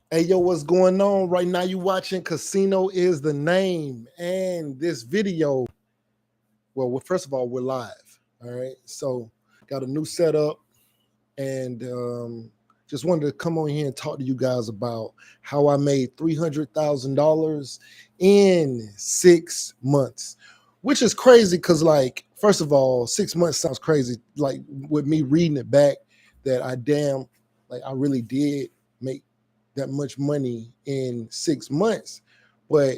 Hey, yo, what's going on? Right now, you watching Casino is the Name. And this video, first of all, we're live. All right. So, got a new setup and just wanted to come on here and talk to you guys about how I made $300,000 in 6 months, which is crazy because, like, first of all, 6 months sounds crazy. Like, with me reading it back, that I really did make that much money in 6 months. But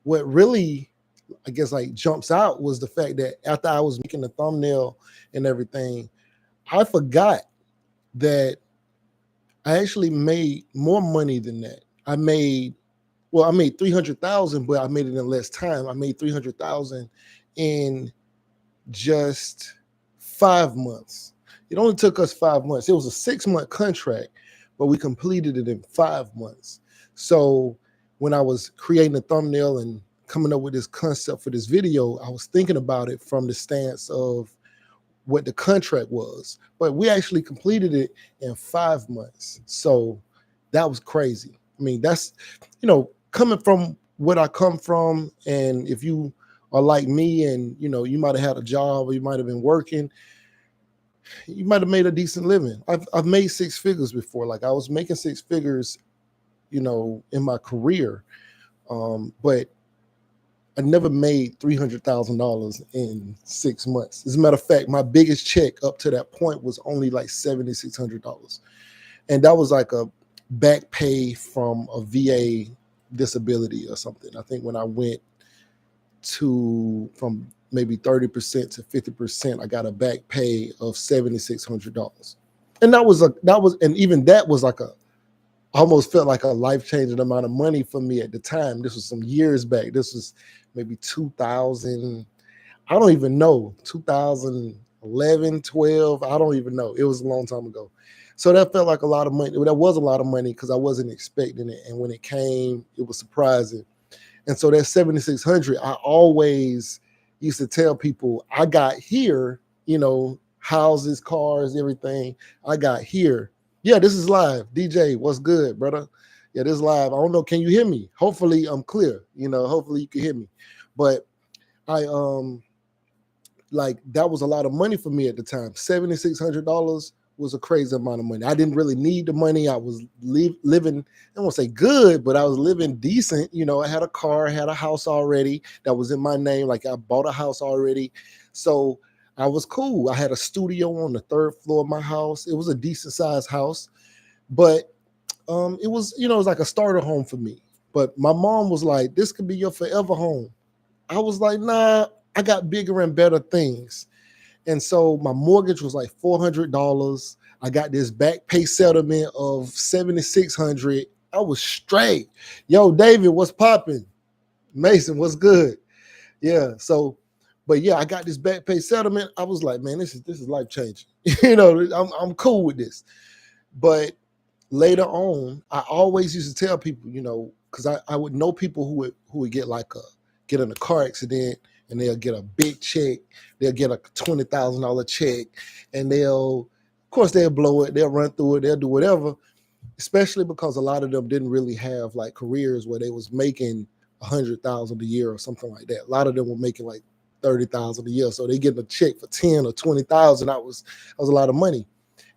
what really, I guess, like jumps out was the fact that after I was making the thumbnail and everything, I forgot that I actually made more money than that. I made 300,000, but I made it in less time. I made 300,000 in just 5 months. It only took us 5 months. It was a 6 month contract, but we completed it in 5 months. So when I was creating the thumbnail and coming up with this concept for this video, I was thinking about it from the stance of what the contract was, but we actually completed it in 5 months. So that was crazy. I mean, that's, coming from what I come from. And if you are like me and, you might have had a job or you might have been working, you might have made a decent living. I've made six figures before. Like I was making six figures, in my career. But I never made $300,000 in 6 months. As a matter of fact, my biggest check up to that point was only like $7,600. And that was like a back pay from a VA disability or something. I think when I went from maybe 30% to 50%, I got a back pay of $7,600. And and even that was like almost felt like a life-changing amount of money for me at the time. This was some years back. This was maybe 2000, I don't even know, 2011, 12, I don't even know. It was a long time ago. So that felt like a lot of money. That was a lot of money because I wasn't expecting it. And when it came, it was surprising. And so that 7,600, I always used to tell people, I got here, houses, cars, everything. I got here. Yeah, this is live. DJ, what's good, brother? Yeah, this is live. I don't know. Can you hear me? Hopefully I'm clear. Hopefully you can hear me. But I like that was a lot of money for me at the time. $7,600 was a crazy amount of money. I didn't really need the money. I was living, I won't say good, but I was living decent. I had a car, I had a house already that was in my name. Like I bought a house already. So I was cool. I had a studio on the third floor of my house. It was a decent sized house, but it was, it was like a starter home for me. But my mom was like, this could be your forever home. I was like, nah, I got bigger and better things. And so my mortgage was like $400. I got this back pay settlement of $7,600. I was straight. Yo, David, what's popping? Mason, what's good? Yeah. So, but yeah, I got this back pay settlement. I was like, man, this is life changing. I'm cool with this. But later on, I always used to tell people, because I would know people who would get in a car accident and they'll get a big check. They'll get a $20,000 check, and of course, they'll blow it. They'll run through it. They'll do whatever. Especially because a lot of them didn't really have like careers where they was making 100,000 a year or something like that. A lot of them were making like 30,000 a year, so they getting a check for 10 or 20,000. That was a lot of money,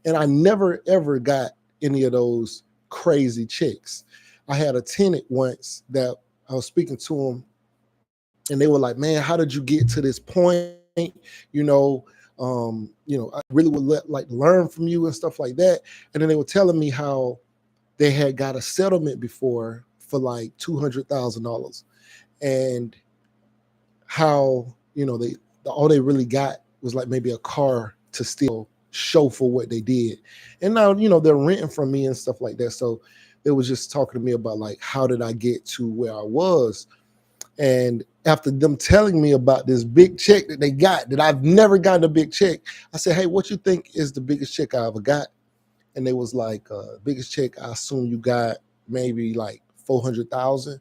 and I never ever got any of those crazy checks. I had a tenant once that I was speaking to them, and they were like, man, how did you get to this point? I really would learn from you and stuff like that. And then they were telling me how they had got a settlement before for like $200,000, and how they all they really got was like maybe a car to still show for what they did. And now they're renting from me and stuff like that. So they was just talking to me about like, how did I get to where I was? And after them telling me about this big check that they got, that I've never gotten a big check, I said, hey, what you think is the biggest check I ever got? And they was like, biggest check, I assume you got maybe like 400,000.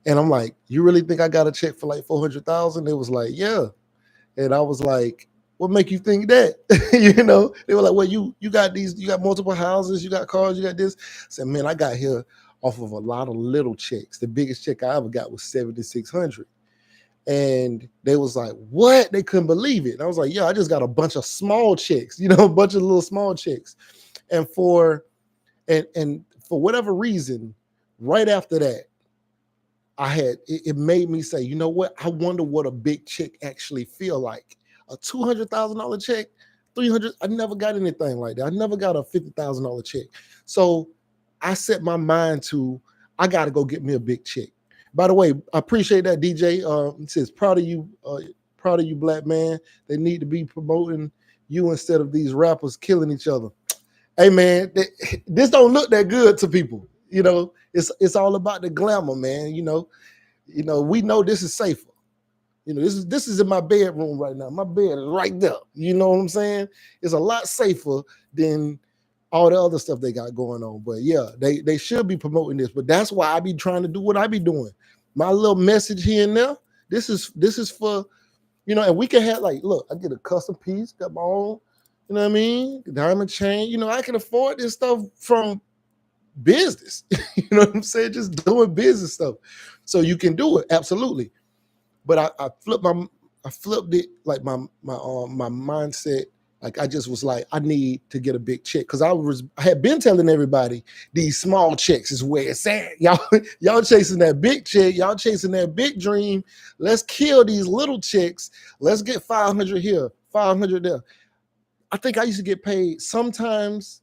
And I'm like, you really think I got a check for like 400,000? They was like, yeah. And I was like, What make you think that? You know, they were like, well, you got these, you got multiple houses, you got cars, you got this. I said, man, I got here off of a lot of little checks. The biggest check I ever got was 7,600. And they was like, what? They couldn't believe it. And I was like, yeah, I just got a bunch of small checks, you know, a bunch of little small checks. And for whatever reason, right after that, it made me say, you know what? I wonder what a big check actually feel like. A $200,000 check, 300. I never got anything like that. I never got a $50,000 check. So I set my mind to, I got to go get me a big check. By the way, I appreciate that, DJ. It says, proud of you, black man. They need to be promoting you instead of these rappers killing each other. Hey man, this don't look that good to people. You know, it's all about the glamour, man. You know, we know this is safer. You know, this is in my bedroom right now. My bed is right there. You know what I'm saying? It's a lot safer than all the other stuff they got going on. But yeah, they should be promoting this. But that's why I be trying to do what I be doing. My little message here and there. This is for, you know, and we can have like, look, I get a custom piece, got my own, you know what I mean? Diamond chain. You know, I can afford this stuff from business. You know what I'm saying? Just doing business stuff. So you can do it, absolutely. But I flipped it, like my mindset. Like I just was like, I need to get a big check, because I had been telling everybody these small checks is where it's at. Y'all chasing that big check, y'all chasing that big dream. Let's kill these little checks. Let's get 500 here, 500 there. I think I used to get paid sometimes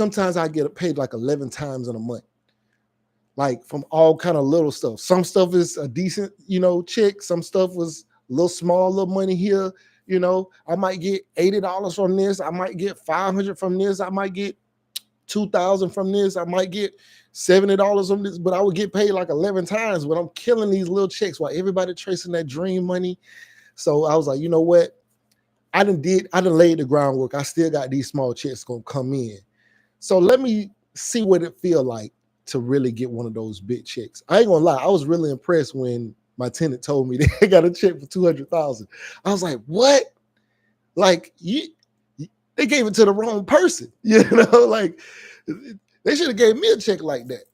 I get paid like 11 times in a month. Like from all kind of little stuff. Some stuff is a decent, you know, check. Some stuff was a little small, little money here. You know, I might get $80 from this. I might get 500 from this. I might get 2,000 from this. I might get $70 from this, but I would get paid like 11 times. But I'm killing these little checks while everybody tracing that dream money. So I was like, you know what? I done laid the groundwork. I still got these small checks gonna come in. So let me see what it feel like to really get one of those big checks. I ain't gonna lie, I was really impressed when my tenant told me they got a check for 200,000. I was like, what? Like they gave it to the wrong person, you know? Like they should have gave me a check like that.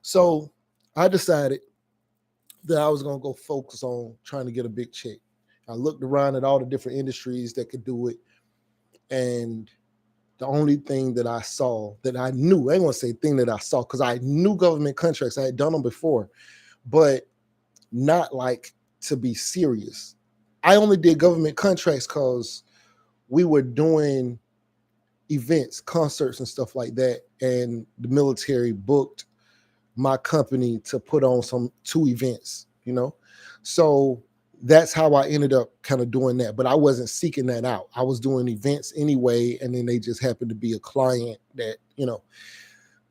So I decided that I was gonna go focus on trying to get a big check. I looked around at all the different industries that could do it, and the only thing that I saw that I knew, I ain't gonna say thing that I saw, because I knew government contracts. I had done them before, but not like to be serious. I only did government contracts because we were doing events, concerts and stuff like that. And the military booked my company to put on 2 events, you know? So that's how I ended up kind of doing that. But I wasn't seeking that out. I was doing events anyway, and then they just happened to be a client that, you know,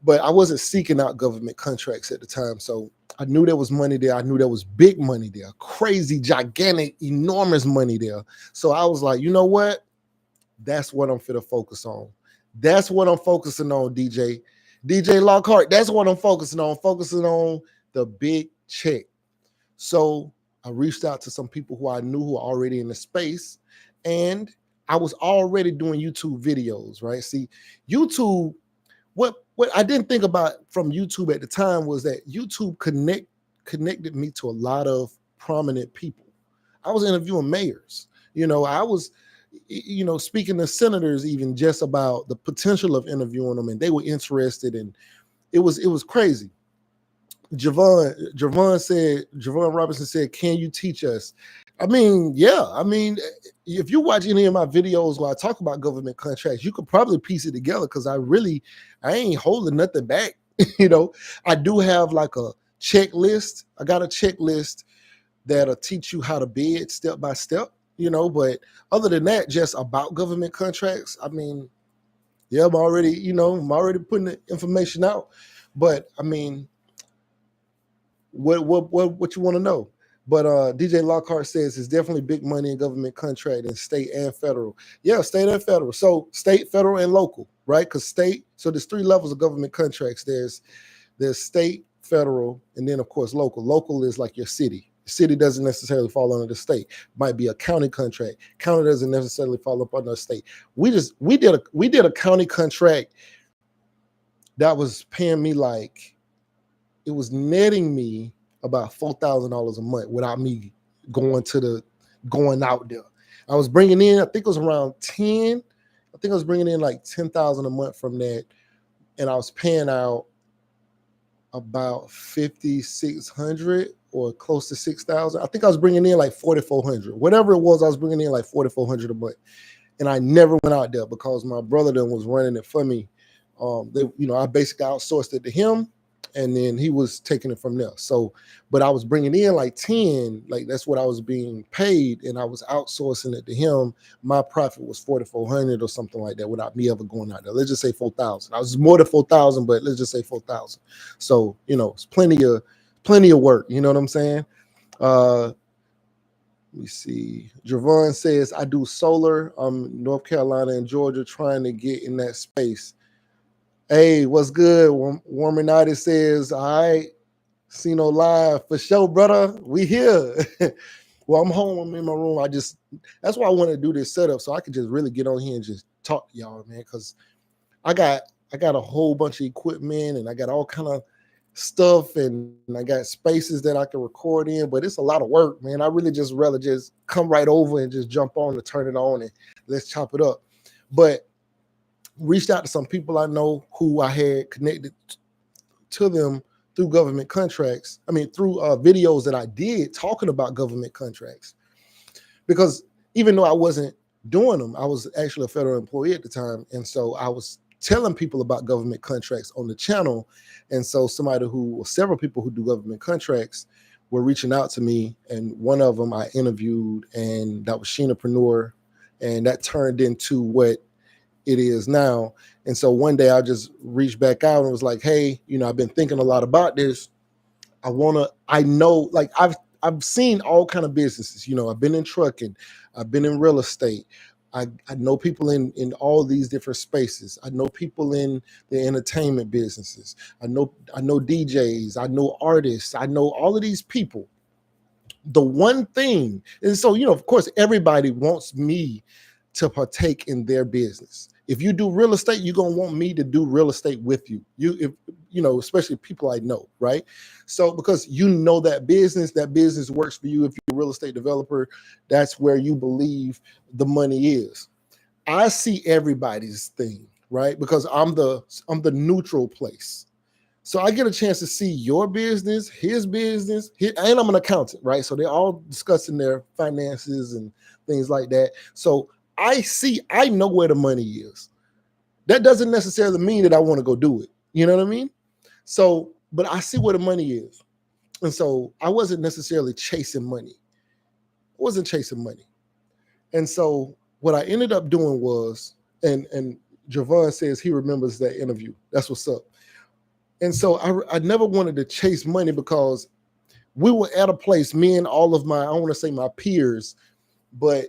but I wasn't seeking out government contracts at the time. So I knew there was money there. I knew there was big money there, crazy, gigantic, enormous money there. So I was like, you know what? That's what I'm finna focus on. That's what I'm focusing on, DJ Lockhart. That's what I'm focusing on the big check. So I reached out to some people who I knew who were already in the space, and I was already doing YouTube videos, right? See, YouTube, what I didn't think about from YouTube at the time was that YouTube connected me to a lot of prominent people. I was interviewing mayors. You know, I was, you know, speaking to senators even just about the potential of interviewing them, and they were interested, and it was crazy. Javon Robinson said, can you teach us? I mean, yeah. I mean, if you watch any of my videos where I talk about government contracts, you could probably piece it together, because I ain't holding nothing back. You know, I do have like a checklist. I got a checklist that'll teach you how to bid step by step, you know, but other than that, just about government contracts, I mean, yeah, I'm already putting the information out. But I mean, what you want to know? But DJ Lockhart says it's definitely big money in government contract in state and federal. Yeah, state and federal. So state, federal, and local, right? Because state, so there's 3 levels of government contracts. There's state, federal, and then of course local. Local is like your city, City doesn't necessarily fall under the state. Might be a county contract. County doesn't necessarily fall up under the state. We did a county contract that was paying me like, it was netting me about $4,000 a month without me going out there. I was bringing in, I think it was around 10. I think I was bringing in like 10,000 a month from that, and I was paying out about 5,600 or close to 6,000. I think I was bringing in like 4,400, whatever it was. I was bringing in like 4,400 a month, and I never went out there because my brother then was running it for me. I basically outsourced it to him, and then he was taking it from there. So, but I was bringing in like 10, like that's what I was being paid, and I was outsourcing it to him. My profit was 4,400 or something like that without me ever going out there. Let's just say 4,000. I was more than 4,000, but let's just say 4,000. So, it's plenty of work. You know what I'm saying? Let me see. Javon says, I do solar. North Carolina and Georgia trying to get in that space. Hey, what's good? Warmanitis says, all right, Sino Live for sure, brother. We here. Well, I'm home. I'm in my room. That's why I want to do this setup, so I can just really get on here and just talk to y'all, man, because I got a whole bunch of equipment, and I got all kind of stuff, and I got spaces that I can record in, but it's a lot of work, man. I really just rather just come right over and just jump on and turn it on and let's chop it up. But reached out to some people I know who I had connected to them through government contracts. I mean, through videos that I did talking about government contracts. Because even though I wasn't doing them, I was actually a federal employee at the time. And so I was telling people about government contracts on the channel. And so several people who do government contracts were reaching out to me. And one of them I interviewed, and that was Sheenapreneur. And that turned into what it is now. And so one day I just reached back out and was like, hey, I've been thinking a lot about this. I know, like I've seen all kind of businesses. I've been in trucking, I've been in real estate. I know people in all these different spaces. I know people in the entertainment businesses. I know DJs, I know artists, I know all of these people. The one thing, and so, of course, everybody wants me to partake in their business. If you do real estate, you're going to want me to do real estate with you. Especially people I know, right? So because that business works for you. If you're a real estate developer, that's where you believe the money is. I see everybody's thing, right? Because I'm the neutral place. So I get a chance to see your business, his business, and I'm an accountant, right? So they're all discussing their finances and things like that. So I know where the money is. That doesn't necessarily mean that I want to go do it. You know what I mean? So, but I see where the money is. And so I wasn't necessarily chasing money. And so what I ended up doing was, and Javon says he remembers that interview. That's what's up. And so I never wanted to chase money because we were at a place, me and all of I don't want to say my peers, but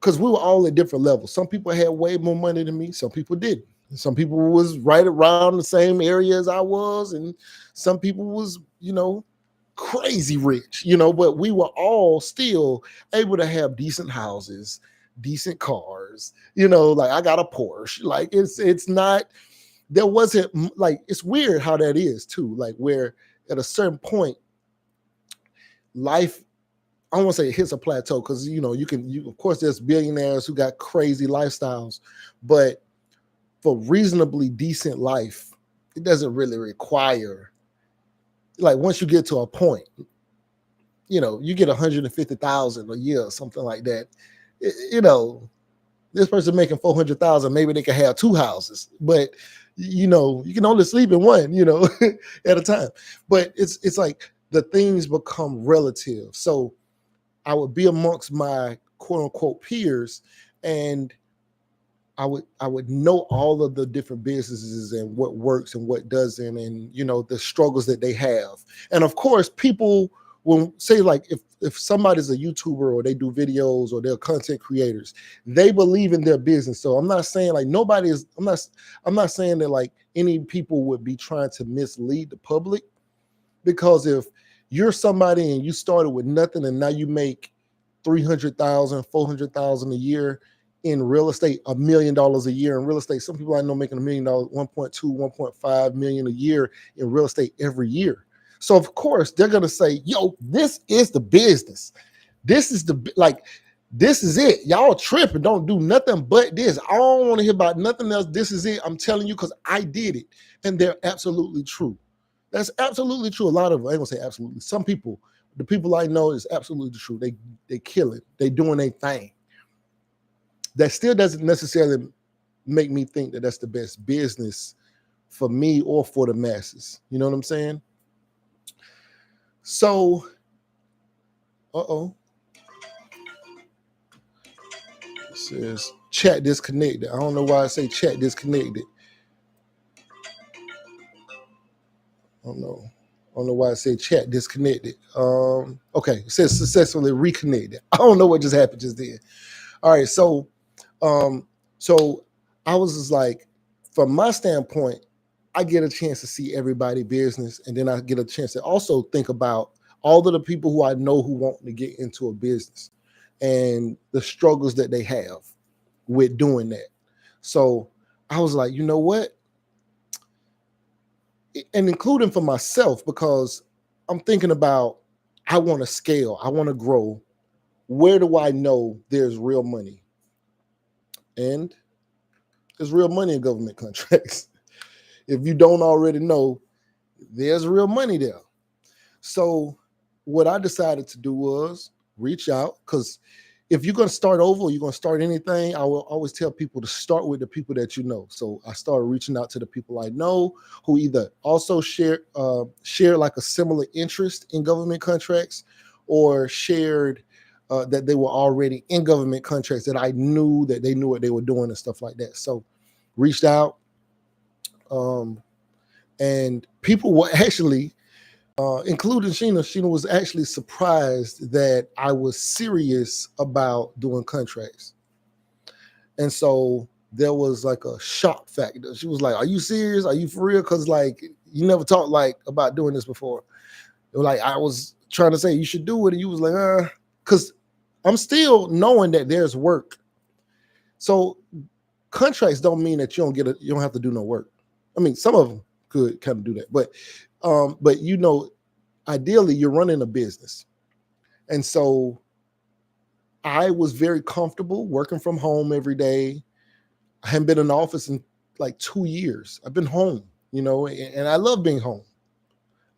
because we were all at different levels. Some people had way more money than me. Some people didn't. Some people was right around the same area as I was. And some people was, crazy rich, but we were all still able to have decent houses, decent cars, like I got a Porsche. Like it's not, there wasn't, like, it's weird how that is too. Like where at a certain point, life, I don't want to say it hits a plateau because, of course, there's billionaires who got crazy lifestyles, but for reasonably decent life, it doesn't really require, like once you get to a point, you get 150,000 a year or something like that. This person making 400,000, maybe they can have two houses, but you can only sleep in one, at a time. But it's like the things become relative. So I would be amongst my quote unquote peers, and I would know all of the different businesses and what works and what doesn't, and the struggles that they have. And of course, people will say, like, if somebody's a YouTuber or they do videos or they're content creators, they believe in their business. So I'm not saying like I'm not saying that like any people would be trying to mislead the public, because You're somebody and you started with nothing and now you make 300,000, 400,000 a year in real estate, $1 million a year in real estate. Some people I know making $1 million, 1.2, 1.5 million a year in real estate every year. So of course they're gonna say, yo, this is the business. This is this is it. Y'all tripping. Don't do nothing but this. I don't want to hear about nothing else. This is it. I'm telling you because I did it. And they're absolutely true. That's absolutely true. A lot of them, I ain't gonna say absolutely. Some people, the people I know is absolutely true. They kill it. They doing their thing. That still doesn't necessarily make me think that that's the best business for me or for the masses. You know what I'm saying? So, it says chat disconnected. I don't know why I say chat disconnected. I don't know why I say chat disconnected. Okay, it says successfully reconnected. I don't know what just happened just then. All right, so I was just like, from my standpoint, I get a chance to see everybody's business, and then I get a chance to also think about all of the people who I know who want to get into a business and the struggles that they have with doing that. So I was like, you know what? And including for myself, because I'm thinking about, I want to scale, I want to grow. Where do I know there's real money? And there's real money in government contracts. If you don't already know, there's real money there. So what I decided to do was reach out, because if you're going to start over or you're going to start anything, I will always tell people to start with the people that you know. So I started reaching out to the people I know who either also share like a similar interest in government contracts, or shared that they were already in government contracts, that I knew that they knew what they were doing and stuff like that. So reached out, and people were actually, including Sheena. Sheena was actually surprised that I was serious about doing contracts. And so there was like a shock factor. She was like, are you serious? Are you for real? Because like, you never talked like about doing this before. It was like, I was trying to say you should do it, and you was like, because I'm still knowing that there's work. So contracts don't mean that you don't have to do no work. I mean, some of them could kind of do that, but ideally you're running a business. And so I was very comfortable working from home every day. I hadn't been in the office in like 2 years. I've been home, and I love being home.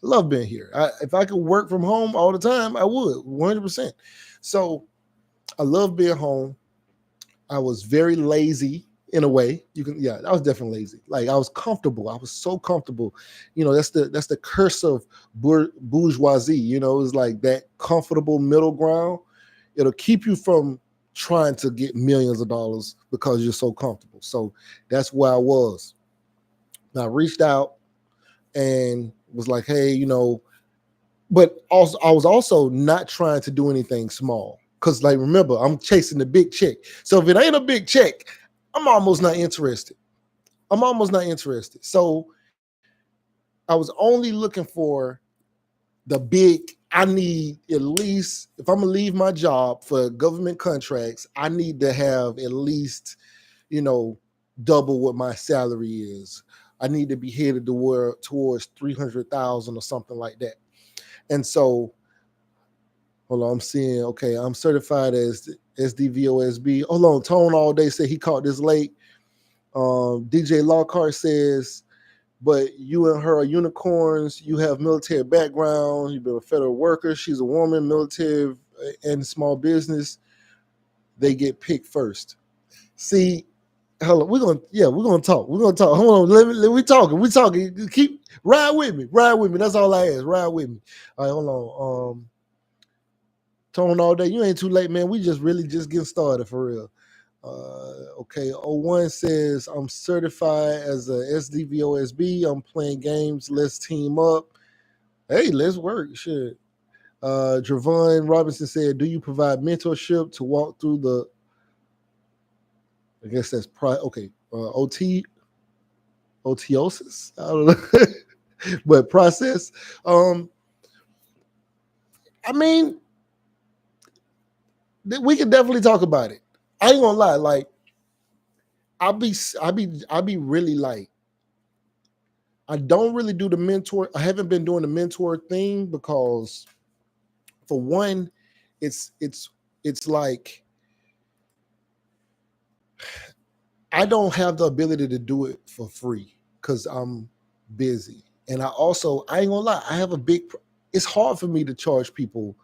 I love being here. If I could work from home all the time, I would, 100%. So I love being home. I was very lazy in a way. I was definitely lazy. Like, I was comfortable. I was so comfortable. That's the curse of bourgeoisie. It's like that comfortable middle ground. It'll keep you from trying to get millions of dollars because you're so comfortable. So that's where I was. And I reached out and was like, hey, but also I was also not trying to do anything small. Because, like, remember, I'm chasing the big check. So if it ain't a big check, I'm almost not interested. So I was only looking for the big. I need at least, if I'm going to leave my job for government contracts, I need to have at least, double what my salary is. I need to be headed towards 300,000 or something like that. And so, hold on, I'm seeing, okay, I'm certified as SDVOSB. Hold on, Tone all day said he caught this late. DJ Lockhart says, but you and her are unicorns. You have military background. You've been a federal worker. She's a woman, military and small business. They get picked first. See, hold on, we're gonna talk. Hold on, we talking. Keep ride with me. That's all I ask. Ride with me. All right, hold on. Tone all day. You ain't too late, man. We just really just getting started for real. Okay, 01 says, I'm certified as a SDVOSB. I'm playing games. Let's team up. Hey, let's work. Shit. Javon Robinson said, do you provide mentorship to walk through the, I guess that's OTosis? I don't know. But process. I mean, we can definitely talk about it. I ain't gonna lie, like I'll be really like, I don't really do the mentor. I haven't been doing the mentor thing because, for one, it's like I don't have the ability to do it for free because I'm busy, and I ain't gonna lie, I have a big. It's hard for me to charge people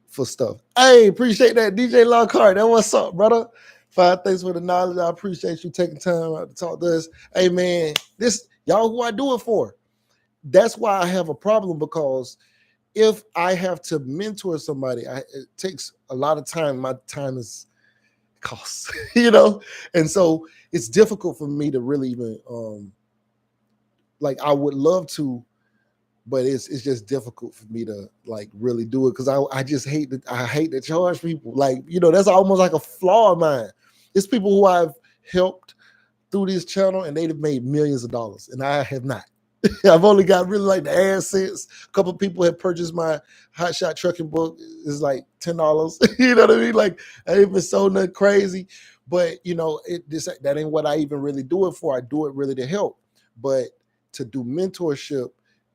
for stuff. Hey, appreciate that, DJ Lockhart. That what's up, brother. Thanks for the knowledge. I appreciate you taking time out to talk to us. Hey, man, this y'all who I do it for. That's why I have a problem, because if I have to mentor somebody, it takes a lot of time. My time is costs, and so it's difficult for me to really even like, I would love to, but it's just difficult for me to like really do it, because I just hate to charge people. Like, that's almost like a flaw of mine. It's people who I've helped through this channel and they've made millions of dollars, and I have not. I've only got really like the assets. A couple of people have purchased my Hot Shot Trucking book. It's like $10. You know what I mean? Like, I ain't been sold nothing crazy, but that ain't what I even really do it for. I do it really to help. But to do mentorship,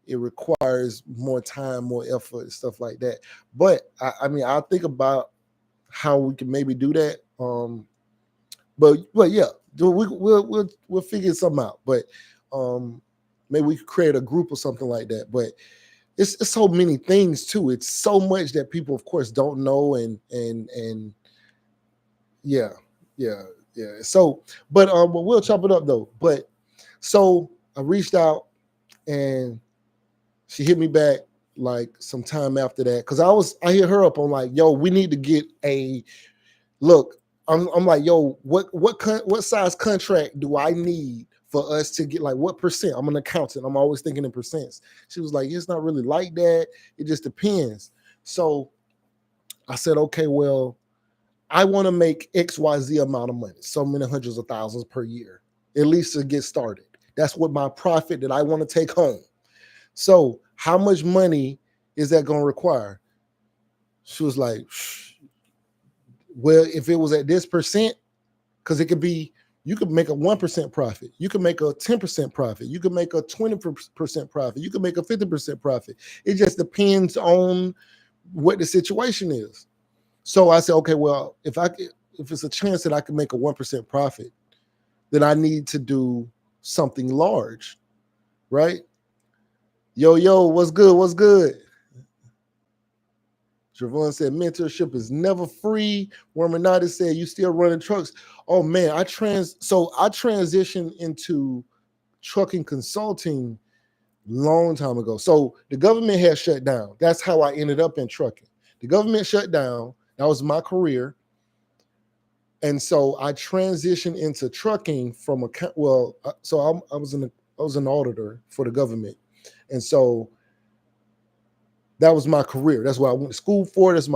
it requires more time, more effort, and stuff like that. But I mean, I'll think about how we can maybe do that. But yeah, we'll figure something out. But maybe we could create a group or something like that. But it's so many things too. It's so much that people, of course, don't know, and yeah. So, but we'll chop it up though. But so I reached out, and she hit me back like some time after that, because I hit her up on like, yo, we need to get a look. I'm like, yo, what size contract do I need for us to get, like, what percent? I'm an accountant. I'm always thinking in percents. She was like, it's not really like that. It just depends. So I said, okay, well, I want to make XYZ amount of money, so many hundreds of thousands per year, at least to get started. That's what my profit that I want to take home. So how much money is that going to require? She was like, well, if it was at this percent, because it could be, you could make a 1% profit. You could make a 10% profit. You could make a 20% profit. You could make a 50% profit. It just depends on what the situation is. So I said, okay, well, if it's a chance that I can make a 1% profit, then I need to do something large, right? Yo, what's good? What's good? Javon said, mentorship is never free. Worminati said, you still running trucks. Oh man, I transitioned into trucking consulting long time ago. So the government had shut down. That's how I ended up in trucking. The government shut down. That was my career. And so I transitioned into trucking from I was an auditor for the government. And so that was my career. That's what I went to school for. That's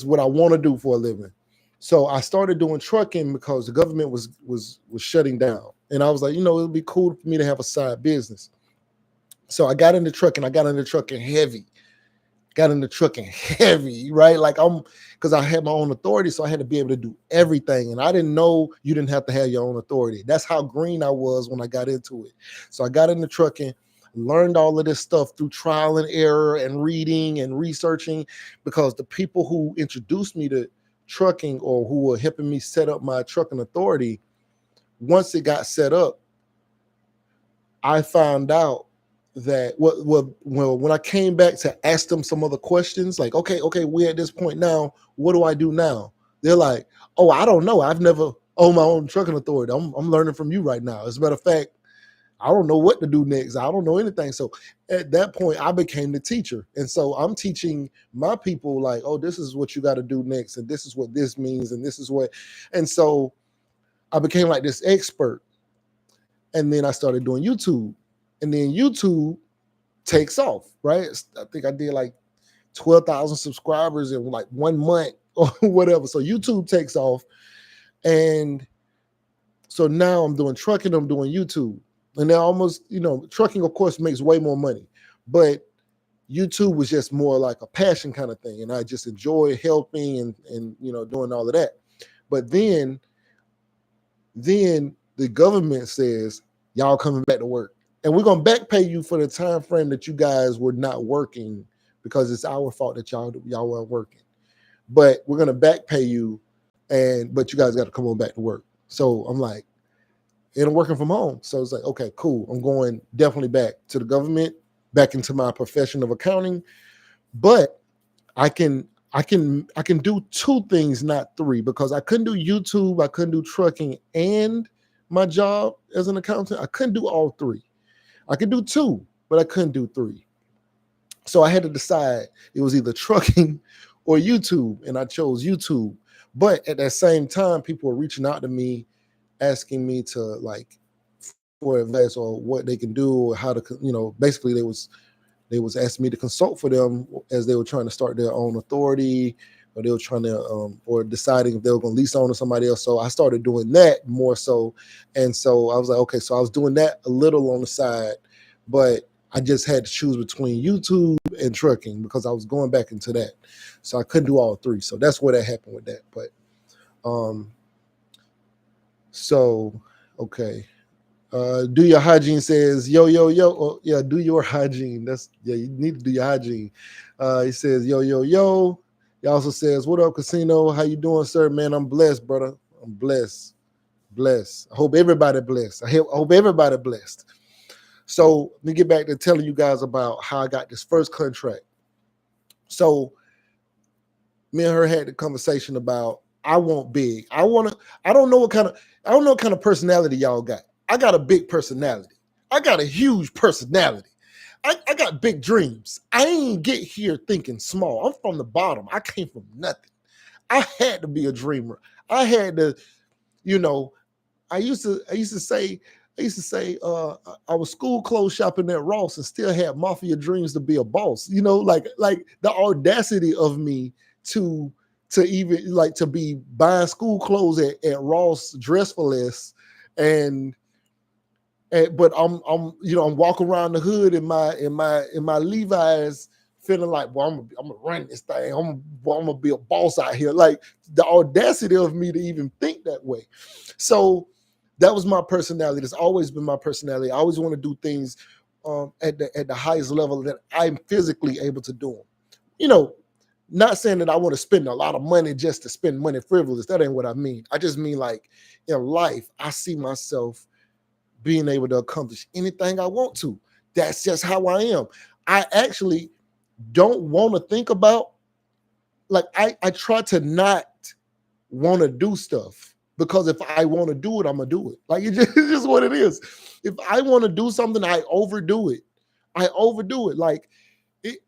what I want to do for a living. So I started doing trucking because the government was shutting down. And I was like, it'd be cool for me to have a side business. So I got into trucking. I got into trucking heavy. Right? Like because I had my own authority, so I had to be able to do everything. And I didn't know you didn't have to have your own authority. That's how green I was when I got into it. So I got into trucking, learned all of this stuff through trial and error and reading and researching, because the people who introduced me to trucking, or who were helping me set up my trucking authority, once it got set up, I found out that when I came back to ask them some other questions, like, okay, we're at this point now, what do I do now? They're like, oh, I don't know. I've never owned my own trucking authority. I'm learning from you right now. As a matter of fact, I don't know what to do next. I don't know anything. So at that point, I became the teacher. And so I'm teaching my people like, oh, this is what you got to do next. And this is what this means. And this is what. And so I became like this expert. And then I started doing YouTube. And then YouTube takes off, right? I think I did like 12,000 subscribers in like 1 month or whatever. So YouTube takes off. And so now I'm doing trucking, I'm doing YouTube. And they're almost, trucking, of course, makes way more money. But YouTube was just more like a passion kind of thing, and I just enjoy helping and doing all of that. But then the government says y'all coming back to work, and we're gonna back pay you for the time frame that you guys were not working because it's our fault that y'all weren't working. But we're gonna back pay you, but you guys got to come on back to work. So I'm like, and I'm working from home, so it's like, okay, cool. I'm going definitely back to the government, back into my profession of accounting, but I can do two things, not three, because I couldn't do YouTube, I couldn't do trucking and my job as an accountant. I couldn't do all three. I could do two, but I couldn't do three. So I had to decide it was either trucking or YouTube, and I chose YouTube. But at that same time, people were reaching out to me, asking me to like for advice or what they can do or how to, basically they was asking me to consult for them as they were trying to start their own authority, or they were trying to or deciding if they were going to lease on to somebody else. So I started doing that more so. And so I was like, okay, so I was doing that a little on the side, but I just had to choose between YouTube and trucking because I was going back into that. So I couldn't do all three. So that's where that happened with that. But so okay. Do your hygiene says, yo. Oh, yeah, do your hygiene. You need to do your hygiene. He says, yo. He also says, what up, Casino? How you doing, sir? Man, I'm blessed, brother. I'm blessed. I hope everybody blessed. I hope everybody blessed. So let me get back to telling you guys about how I got this first contract. So me and her had the conversation about I want big. I don't know what kind of personality y'all got. I got a big personality. I got a huge personality. I got big dreams. I ain't get here thinking small. I'm from the bottom. I came from nothing. I had to be a dreamer. I had to, I used to say I was school clothes shopping at Ross and still had mafia dreams to be a boss. Like the audacity of me to even like to be buying school clothes at Ross Dress for Less, but I'm walking around the hood in my Levi's, feeling like, well, I'm gonna run this thing. I'm gonna be a boss out here. Like the audacity of me to even think that way. So that was my personality. It's always been my personality. I always want to do things at the highest level that I'm physically able to do them. Not saying that I want to spend a lot of money just to spend money frivolous. That ain't what I mean. I just mean like in life, I see myself being able to accomplish anything I want to. That's just how I am. I actually don't want to think about, like, I try to not want to do stuff, because if I want to do it, I'm gonna do it. Like it's just what it is. If I want to do something, I overdo it. Like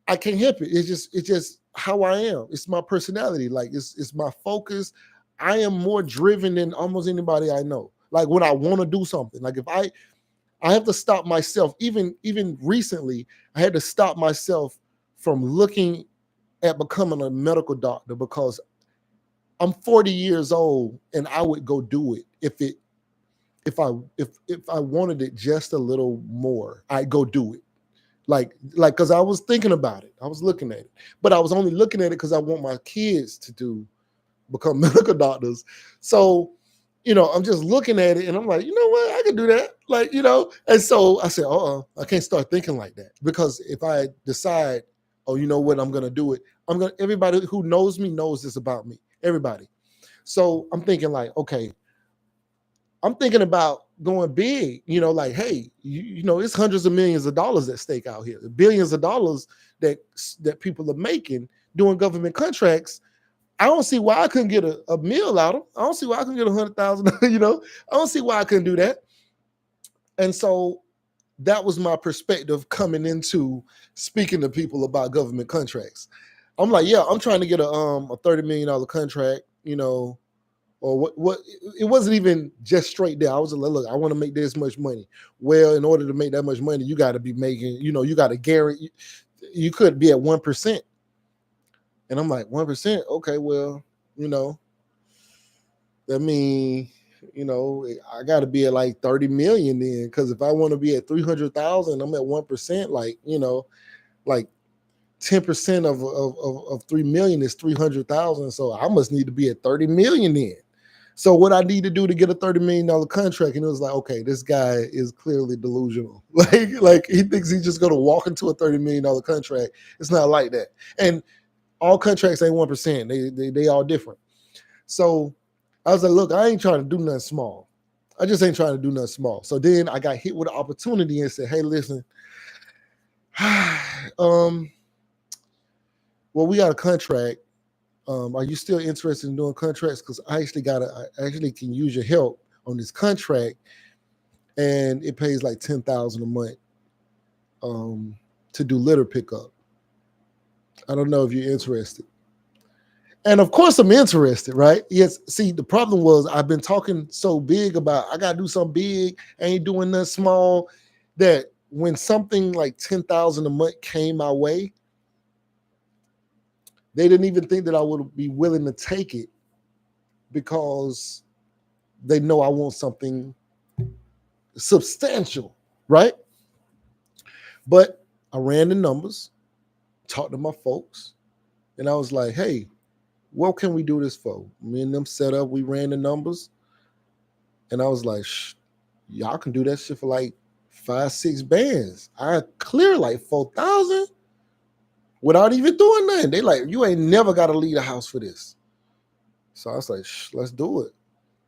I can't help it. It's just how I am. It's my personality. Like it's my focus. I am more driven than almost anybody I know. Like when I want to do something, like if I have to stop myself. Even recently, I had to stop myself from looking at becoming a medical doctor, because I'm 40 years old and I would go do it if I wanted it just a little more. I'd go do it. Like because I was thinking about it. I was looking at it, but I was only looking at it because I want my kids to become medical doctors. So, I'm just looking at it and I'm like, you know what? I can do that. Like, and so I said, I can't start thinking like that, because if I decide, oh, you know what, I'm going to do it. Everybody who knows me knows this about me. Everybody. So I'm thinking like, okay, I'm thinking about going big, like, hey, it's hundreds of millions of dollars at stake out here, billions of dollars that people are making doing government contracts. I don't see why I couldn't get a meal out of them. I don't see why I couldn't get 100,000, I don't see why I couldn't do that. And so that was my perspective coming into speaking to people about government contracts. I'm like, yeah, I'm trying to get a $30 million contract, or what it wasn't even just straight there. I was like, look, I want to make this much money. Well, in order to make that much money, you got to be making, you got to guarantee, you could be at 1%. And I'm like, 1%? Okay, well, that means, I got to be at like 30 million then. Because if I want to be at 300,000, I'm at 1%, like, like 10% of 3 million is 300,000. So I must need to be at 30 million then. So what I need to do to get a $30 million contract, and it was like, okay, this guy is clearly delusional. Like he thinks he's just going to walk into a $30 million contract. It's not like that. And all contracts ain't 1%. They all different. So I was like, look, I ain't trying to do nothing small. I just ain't trying to do nothing small. So then I got hit with an opportunity and said, hey, listen, well, we got a contract. Are you still interested in doing contracts? Because I actually can use your help on this contract, and it pays like $10,000 a month to do litter pickup. I don't know if you're interested. And of course I'm interested, right? Yes. See, the problem was I've been talking so big about I gotta do something big, I ain't doing nothing small, that when something like $10,000 a month came my way, they didn't even think that I would be willing to take it because they know I want something substantial, right? But I ran the numbers, talked to my folks, and I was like, hey, what can we do this for? Me and them set up, we ran the numbers, and I was like, y'all can do that shit for like 5-6 bands. I clear like 4,000 without even doing nothing. They like, you ain't never got to leave the house for this. So I was like, let's do it.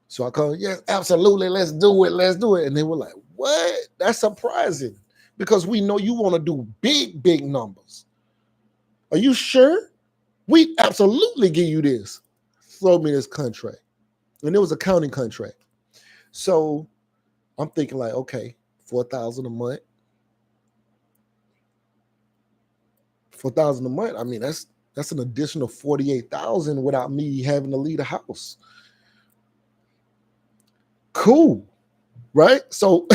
So I called, yeah, absolutely, let's do it. And they were like, what? That's surprising because we know you want to do big numbers. Are you sure? We absolutely give you this. Throw me this contract. And it was a county contract. So I'm thinking like, okay, 4,000 a month. 4,000 a month. I mean, that's an additional 48,000 without me having to leave the house. Cool, right? So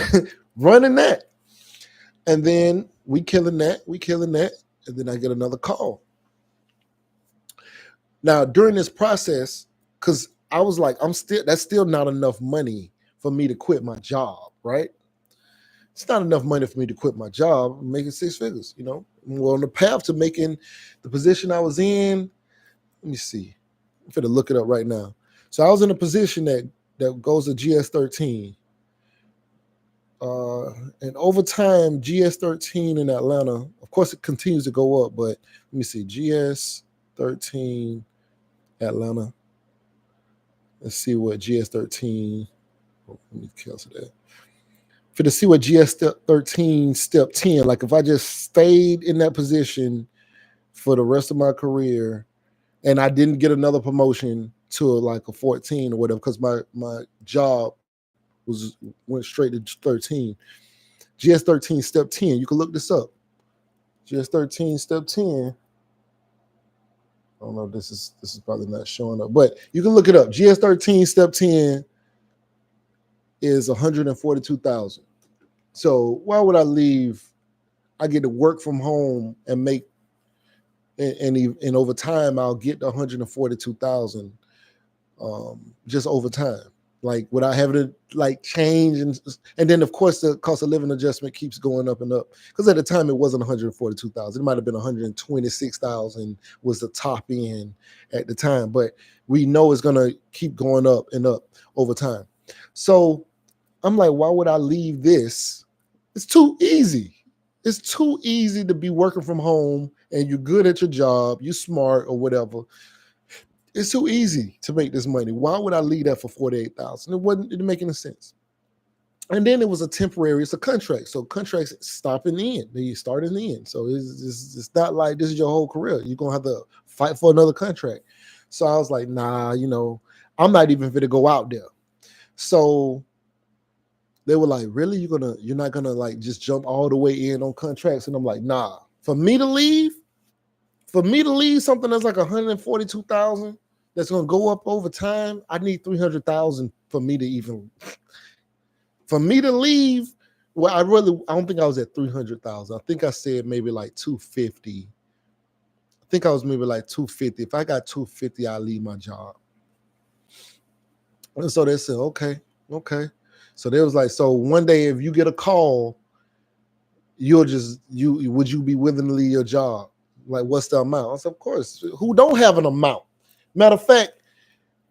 running that. And then we killing that. And then I get another call. Now, during this process, because I was like, that's still not enough money for me to quit my job, right? It's not enough money for me to quit my job. I'm making 6 figures, I'm on the path to making the position I was in. Let me see. I'm going to look it up right now. So I was in a position that goes to GS13. And over time, GS13 in Atlanta, of course, it continues to go up, but let me see. GS13 Atlanta. Let's see what GS13. Let me cancel that. To see what GS13 step 10, like if I just stayed in that position for the rest of my career and I didn't get another promotion to like a 14 or whatever, because my job went straight to 13. GS13 step 10, you can look this up. GS13 step 10. I don't know if this is probably not showing up, but you can look it up. GS13 step 10 is 142,000. So why would I leave? I get to work from home and make, and over time I'll get the 142,000 just over time, like without having to like change and then of course the cost of living adjustment keeps going up and up, because at the time it wasn't 142,000, it might have been 126,000 was the top end at the time, but we know it's gonna keep going up and up over time. So I'm like, why would I leave this? It's too easy. It's too easy to be working from home and you're good at your job, you're smart or whatever. It's too easy to make this money. Why would I leave that for 48,000? It didn't make any sense. And then it was it's a contract. So contracts stop in the end. They start in the end. So it's not like this is your whole career. You're going to have to fight for another contract. So I was like, nah, I'm not even going to go out there. So they were like, really? You're not gonna like just jump all the way in on contracts? And I'm like, nah. For me to leave something that's like 142,000 that's gonna go up over time, I need 300,000 for me to leave. Well, I don't think I was at 300,000. I think I said maybe like 250. I think I was maybe like 250. If I got 250, I'll leave my job. And so they said, okay. So they was like, so one day if you get a call, would you be willing to leave your job? Like, what's the amount? I said, of course. Who don't have an amount? Matter of fact,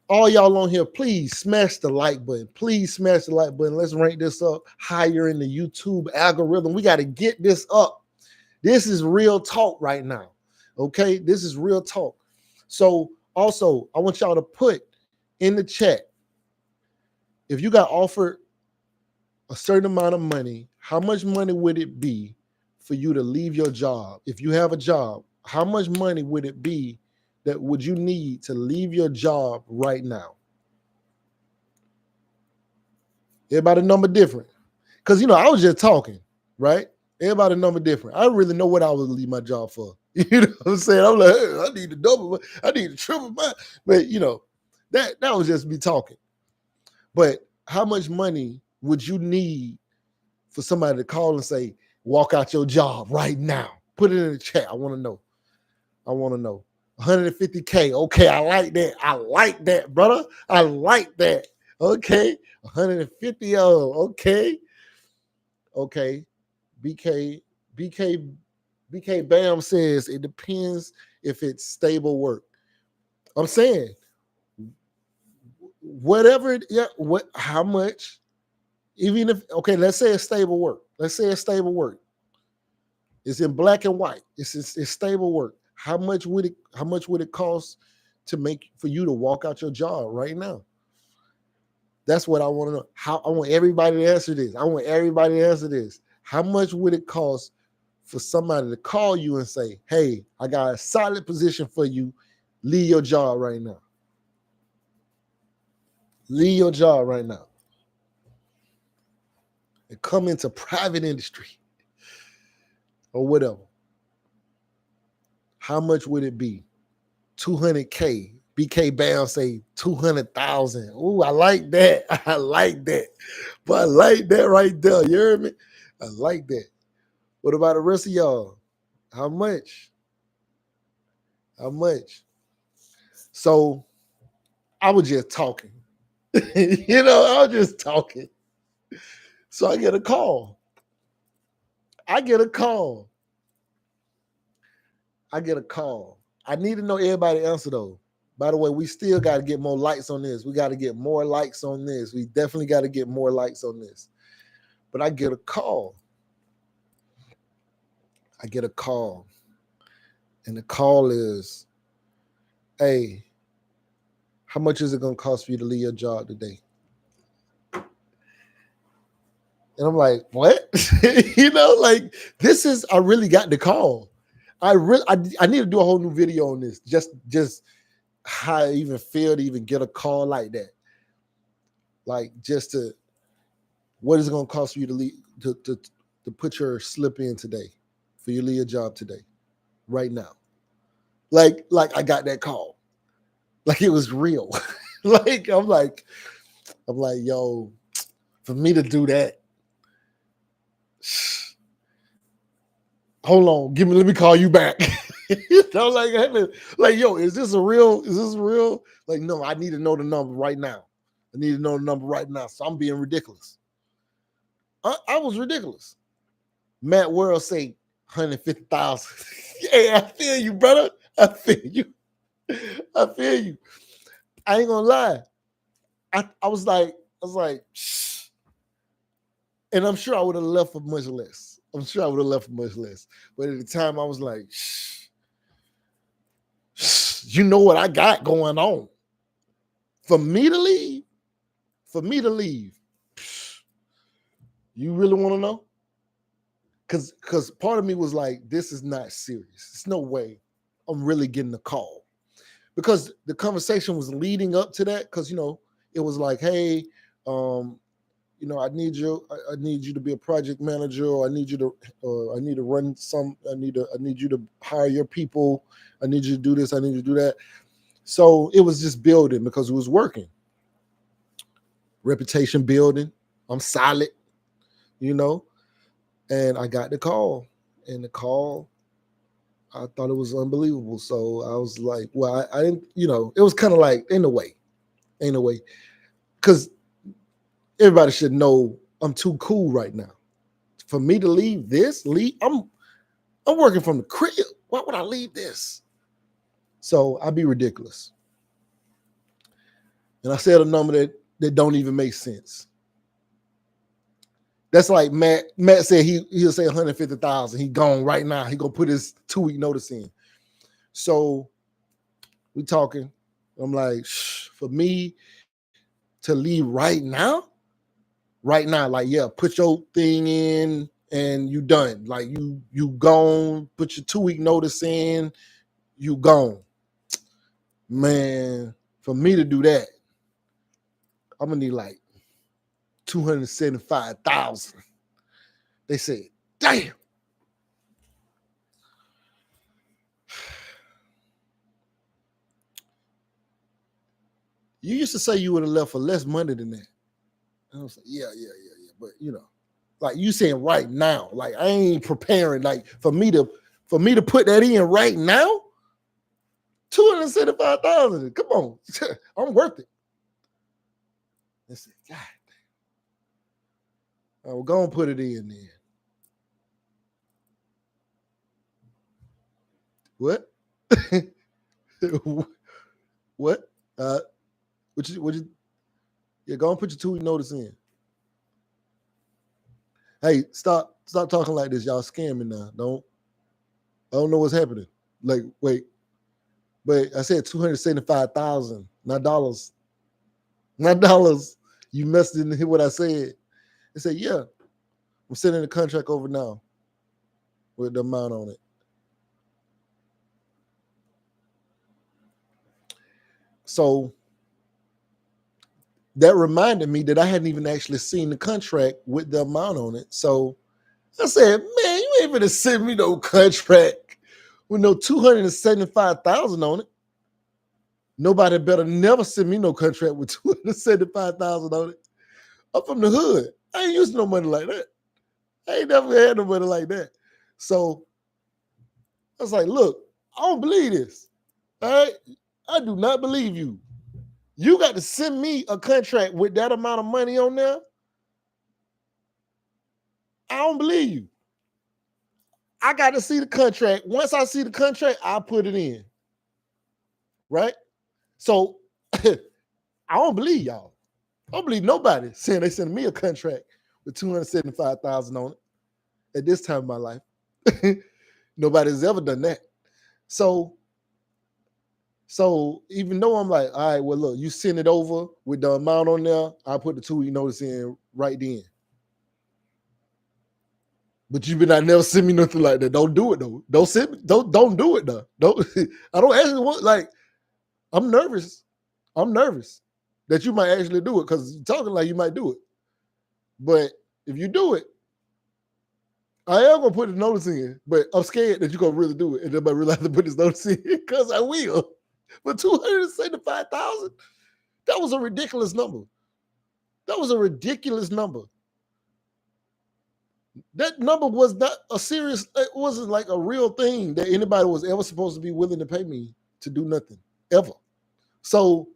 all y'all on here, please smash the like button. Please smash the like button. Let's rank this up higher in the YouTube algorithm. We got to get this up. This is real talk right now. Okay, this is real talk. So also, I want y'all to put in the chat, if you got offered a certain amount of money, how much money would it be for you to leave your job? If you have a job, how much money would it be that would you need to leave your job right now? Everybody number different. Because, you know, I was just talking, right? Everybody number different. I don't really know what I would leave my job for. You know what I'm saying? I'm like, hey, I need to double, I need to triple my, but you know, that was just me talking. But how much money would you need for somebody to call and say, walk out your job right now? Put it in the chat. I want to know. I want to know. 150K. Okay, I like that. I like that, brother. I like that. Okay. 150. Oh, okay. Okay. BK Bam says it depends if it's stable work. I'm saying whatever it, yeah, what, how much, even if, okay, let's say it's stable work. Let's say it's stable work. It's in black and white. It's stable work. How much would it cost to make for you to walk out your job right now? That's what I want to know. I want everybody to answer this. I want everybody to answer this. How much would it cost for somebody to call you and say, hey, I got a solid position for you. Leave your job right now. Leave your job right now. And come into private industry or whatever. How much would it be? 200K. BK Bam say 200,000. Ooh, I like that. I like that. But I like that right there. You heard me? I like that. What about the rest of y'all? How much? How much? So I was just talking. You know, I was just talking. So I get a call. I get a call. I need to know everybody answer though. By the way, we still got to get more likes on this. We got to get more likes on this. We definitely got to get more likes on this. But I get a call. And the call is, hey, how much is it going to cost for you to leave your job today? And I'm like, what? You know, like, this is, I really got the call. I need to do a whole new video on this. Just how I even feel to even get a call like that. Like, what is it going to cost for you to leave, to put your slip in today, for you to leave your job today, right now? Like I got that call. Like it was real. Like, I'm like, yo, for me to do that, hold on, let me call you back. You know, like, yo, is this real? Like, no, I need to know the number right now. So I'm being ridiculous. I was ridiculous. Matt World say 150,000. Hey, I feel you, brother. I feel you. I ain't gonna lie. I was like, shh. And I'm sure I would have left for much less. But at the time, I was like, shh. You know what I got going on. For me to leave, you really want to know? Because part of me was like, this is not serious. There's no way I'm really getting a call. Because the conversation was leading up to that, because, you know, it was like, hey, you know, I need you to be a project manager, or I need you to run some, I need you to hire your people, I need you to do this, I need you to do that. So it was just building because it was working. Reputation building. I'm solid, you know. And I got the call. And the call, I thought it was unbelievable. So I was like, well, I didn't, you know, it was kind of like, ain't no way. Because everybody should know I'm too cool right now. For me to leave, I'm working from the crib. Why would I leave this? So I'd be ridiculous. And I said a number that don't even make sense. That's like Matt said he'll say 150,000. He gone right now. He gonna put his 2-week notice in. So we talking. I'm like, for me to leave right now, like, yeah, put your thing in and you done. Like you gone, put your 2-week notice in, you gone. Man, for me to do that, I'm gonna need like 275,000. They said, damn. You used to say you would have left for less money than that. And I was like, yeah. But like you saying right now, like I ain't preparing. Like for me to put that in right now, 275,000. Come on, I'm worth it. I said, God, I will go and put it in then. What? What? What you? Yeah, go and put your 2-week notice in. Hey, stop talking like this. Y'all scamming now. I don't know what's happening. Like, wait. But I said 275,000, not dollars. Not dollars. You didn't hear what I said. I said, yeah, I'm sending the contract over now with the amount on it. So that reminded me that I hadn't even actually seen the contract with the amount on it. So I said, man, you ain't gonna send me no contract with no 275,000 on it. Nobody better never send me no contract with 275,000 on it. I'm from the hood. I ain't used to no money like that. I ain't never had no money like that. So I was like, look, I don't believe this. All right? I do not believe you. You got to send me a contract with that amount of money on there. I don't believe you. I got to see the contract. Once I see the contract, I'll put it in. Right? So I don't believe y'all. I don't believe nobody saying they sending me a contract with 275,000 on it at this time of my life. Nobody's ever done that. So even though I'm like, all right, well, look, you send it over with the amount on there, I'll put the 2-week notice in right then. But you better not never send me nothing like that. Don't do it though. Don't send me. Don't do it though. Don't. I don't actually want, like, I'm nervous. I'm nervous that you might actually do it because you're talking like you might do it. But if you do it, I am gonna put the notice in. But I'm scared that you're gonna really do it and nobody really have to put this notice in because I will. But 275,000, that was a ridiculous number. That was a ridiculous number. That number was not a serious, it wasn't like a real thing that anybody was ever supposed to be willing to pay me to do nothing, ever. So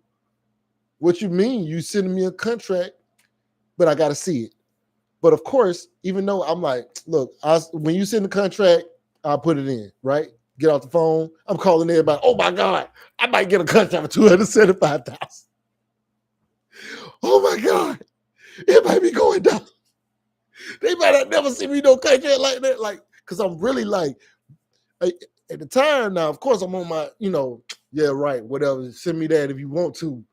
what you mean? You sending me a contract, but I got to see it. But of course, even though I'm like, look, when you send the contract, I'll put it in, right? Get off the phone. I'm calling everybody. Oh my God, I might get a contract for 275,000. Oh my God, it might be going down. They might have never seen me no contract like that. Like, because I'm really like, at the time now, of course, I'm on my, yeah, right, whatever. Send me that if you want to.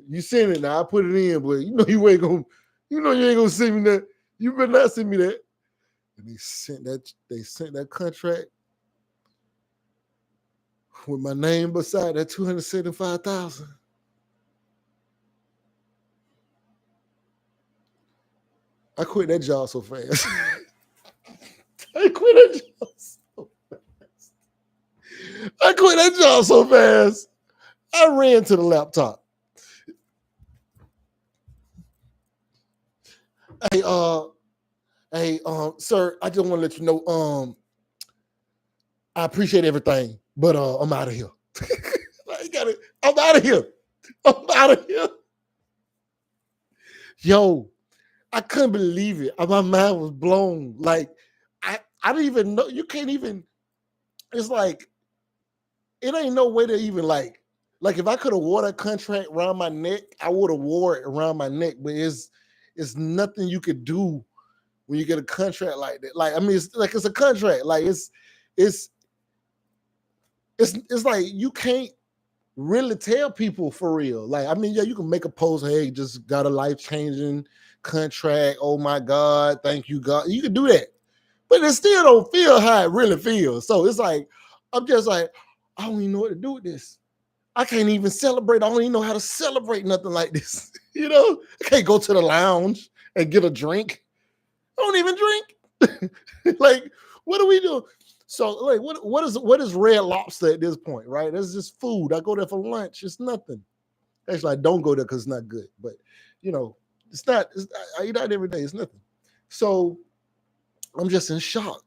You send it now, I put it in, but you ain't gonna send me that. You better not send me that. And they sent that contract with my name beside that 275,000. I quit that job so fast. I quit that job so fast. I ran to the laptop. Hey, sir, I just want to let you know, I appreciate everything, but I'm out of here. I'm out of here. I'm out of here. Yo, I couldn't believe it. My mind was blown. Like, I didn't even know. You can't even, it's like, it ain't no way to even like if I could have wore that contract around my neck, I would have wore it around my neck. But it's nothing you could do when you get a contract like that. Like, I mean, it's like, it's a contract. Like, it's like you can't really tell people for real. Like, I mean, yeah, you can make a post, hey, just got a life-changing contract. Oh my God, thank you, God. You can do that. But it still don't feel how it really feels. So it's like, I'm just like, I don't even know what to do with this. I can't even celebrate. I don't even know how to celebrate nothing like this. You know, I can't go to the lounge and get a drink. I don't even drink. Like, what do we do? So, like, what is Red Lobster at this point, right? That's just food. I go there for lunch. It's nothing. Actually, I don't go there because it's not good. But you know, it's not. I eat out every day. It's nothing. So I'm just in shock.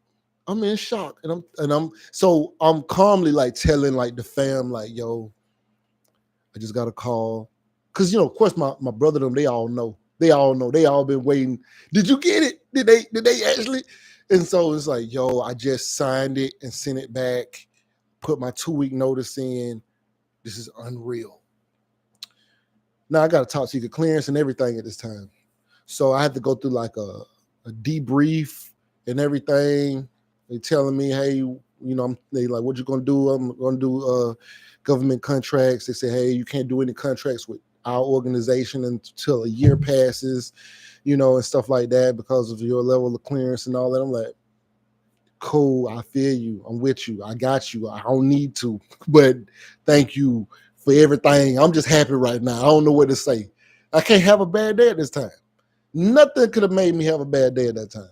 I'm in shock, and I'm calmly like telling like the fam, like, yo, I just got a call. Cause of course my brother them, they all know. They all been waiting. Did you get it? Did they actually? And so it's like, yo, I just signed it and sent it back, put my 2-week notice in. This is unreal. Now I gotta talk to the clearance and everything at this time. So I had to go through like a debrief and everything. They telling me, hey, they like, what you gonna do? I'm gonna do government contracts. They say, hey, you can't do any contracts with our organization until a year passes, and stuff like that because of your level of clearance and all that. I'm like, cool, I feel you. I'm with you. I got you. I don't need to, but thank you for everything. I'm just happy right now. I don't know what to say. I can't have a bad day at this time. Nothing could have made me have a bad day at that time.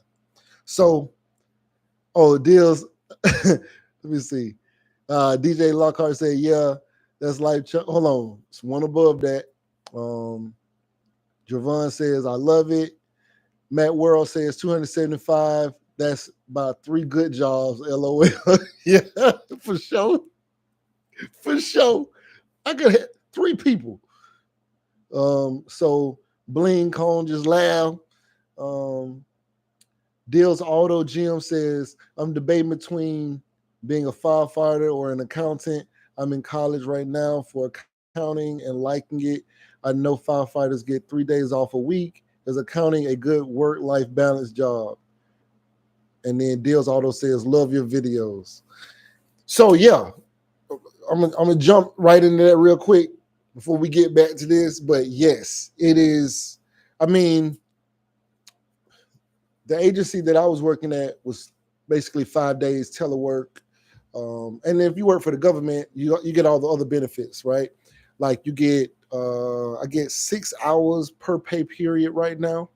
So, deals. Let me see. DJ Lockhart said, yeah, that's life. Hold on. It's one above that. Javon says, I love it. Matt World says 275. That's about 3 good jobs. LOL. Yeah, for sure. For sure. I could have 3 people. So Bling Cone just laughed. Deals Auto Gym says, I'm debating between being a firefighter or an accountant. I'm in college right now for accounting and liking it. I know firefighters get 3 days off a week. Is accounting a good work-life balance job? And then Deals Auto says, love your videos. So yeah, I'm gonna jump right into that real quick before we get back to this. But yes, it is. I mean, the agency that I was working at was basically 5 days telework. And if you work for the government, you get all the other benefits, right? Like you get, I get 6 hours per pay period right now.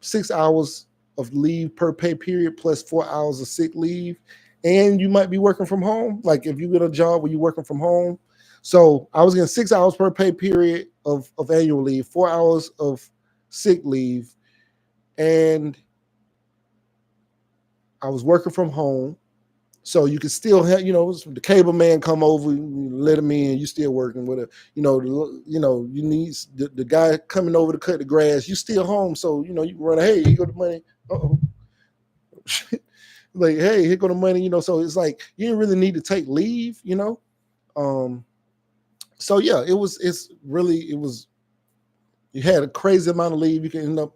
6 hours of leave per pay period plus 4 hours of sick leave. And you might be working from home. Like if you get a job where you're working from home. So I was getting 6 hours per pay period of annual leave, 4 hours of sick leave. And I was working from home. So you could still have, the cable man come over, let him in, you still working with it. You need the guy coming over to cut the grass, you still home. So, you can run, hey, here go the money. Uh-oh. Like, hey, here go the money, so it's like, you didn't really need to take leave, So yeah, you had a crazy amount of leave. You can end up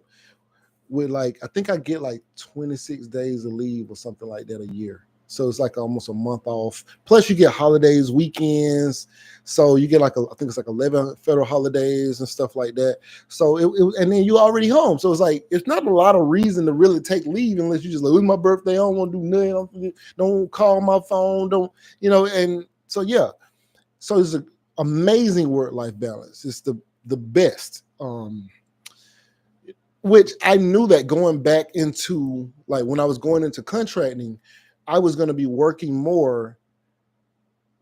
with I think I get 26 days of leave or something like that a year. So it's like almost a month off. Plus you get holidays, weekends. So you get I think it's 11 federal holidays and stuff like that. So and then you already home. So it's it's not a lot of reason to really take leave unless you just it's my birthday. I don't want to do nothing. Don't call my phone. Don't, and so, yeah. So it's an amazing work-life balance. It's the best. Which I knew that going back into when I was going into contracting, I was going to be working more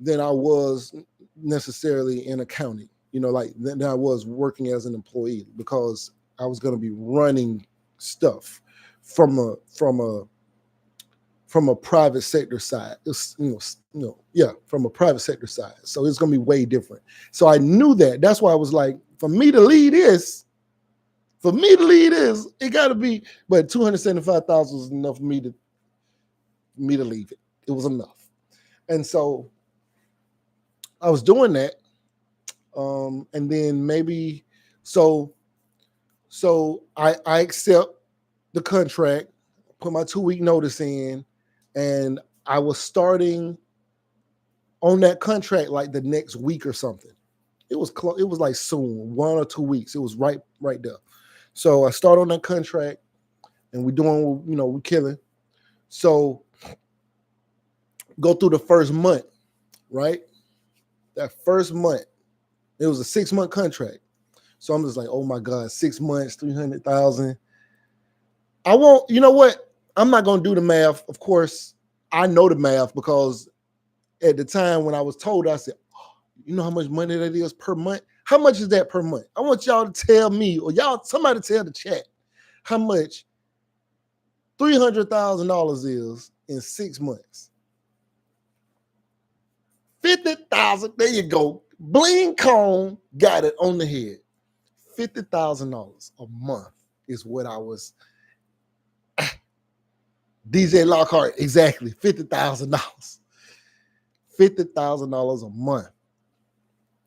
than I was necessarily in accounting, than I was working as an employee, because I was going to be running stuff from a private sector side. From a private sector side. So it's going to be way different. So I knew that. That's why I was like, for me to lead this, it got to be, but 275,000 is enough for me to leave it. It was enough. And so I was doing that. And then maybe so I accept the contract, put my 2-week notice in, and I was starting on that contract like the next week or something. It was it was like soon, 1 or 2 weeks. It was right there. So I start on that contract, and we doing, we killing. So go through the first month, right? That first month, it was a 6-month contract. So I'm just like, oh my God, 6 months, 300,000. I won't, you know what? I'm not going to do the math. Of course, I know the math because at the time when I was told, I said, oh, you know how much money that is per month? How much is that per month? I want y'all to tell me, or somebody tell the chat how much $300,000 is in 6 months. 50,000. There you go. Bling cone, got it on the head. $50,000 a month is what I was. DJ Lockhart, exactly. $50,000. $50,000 a month.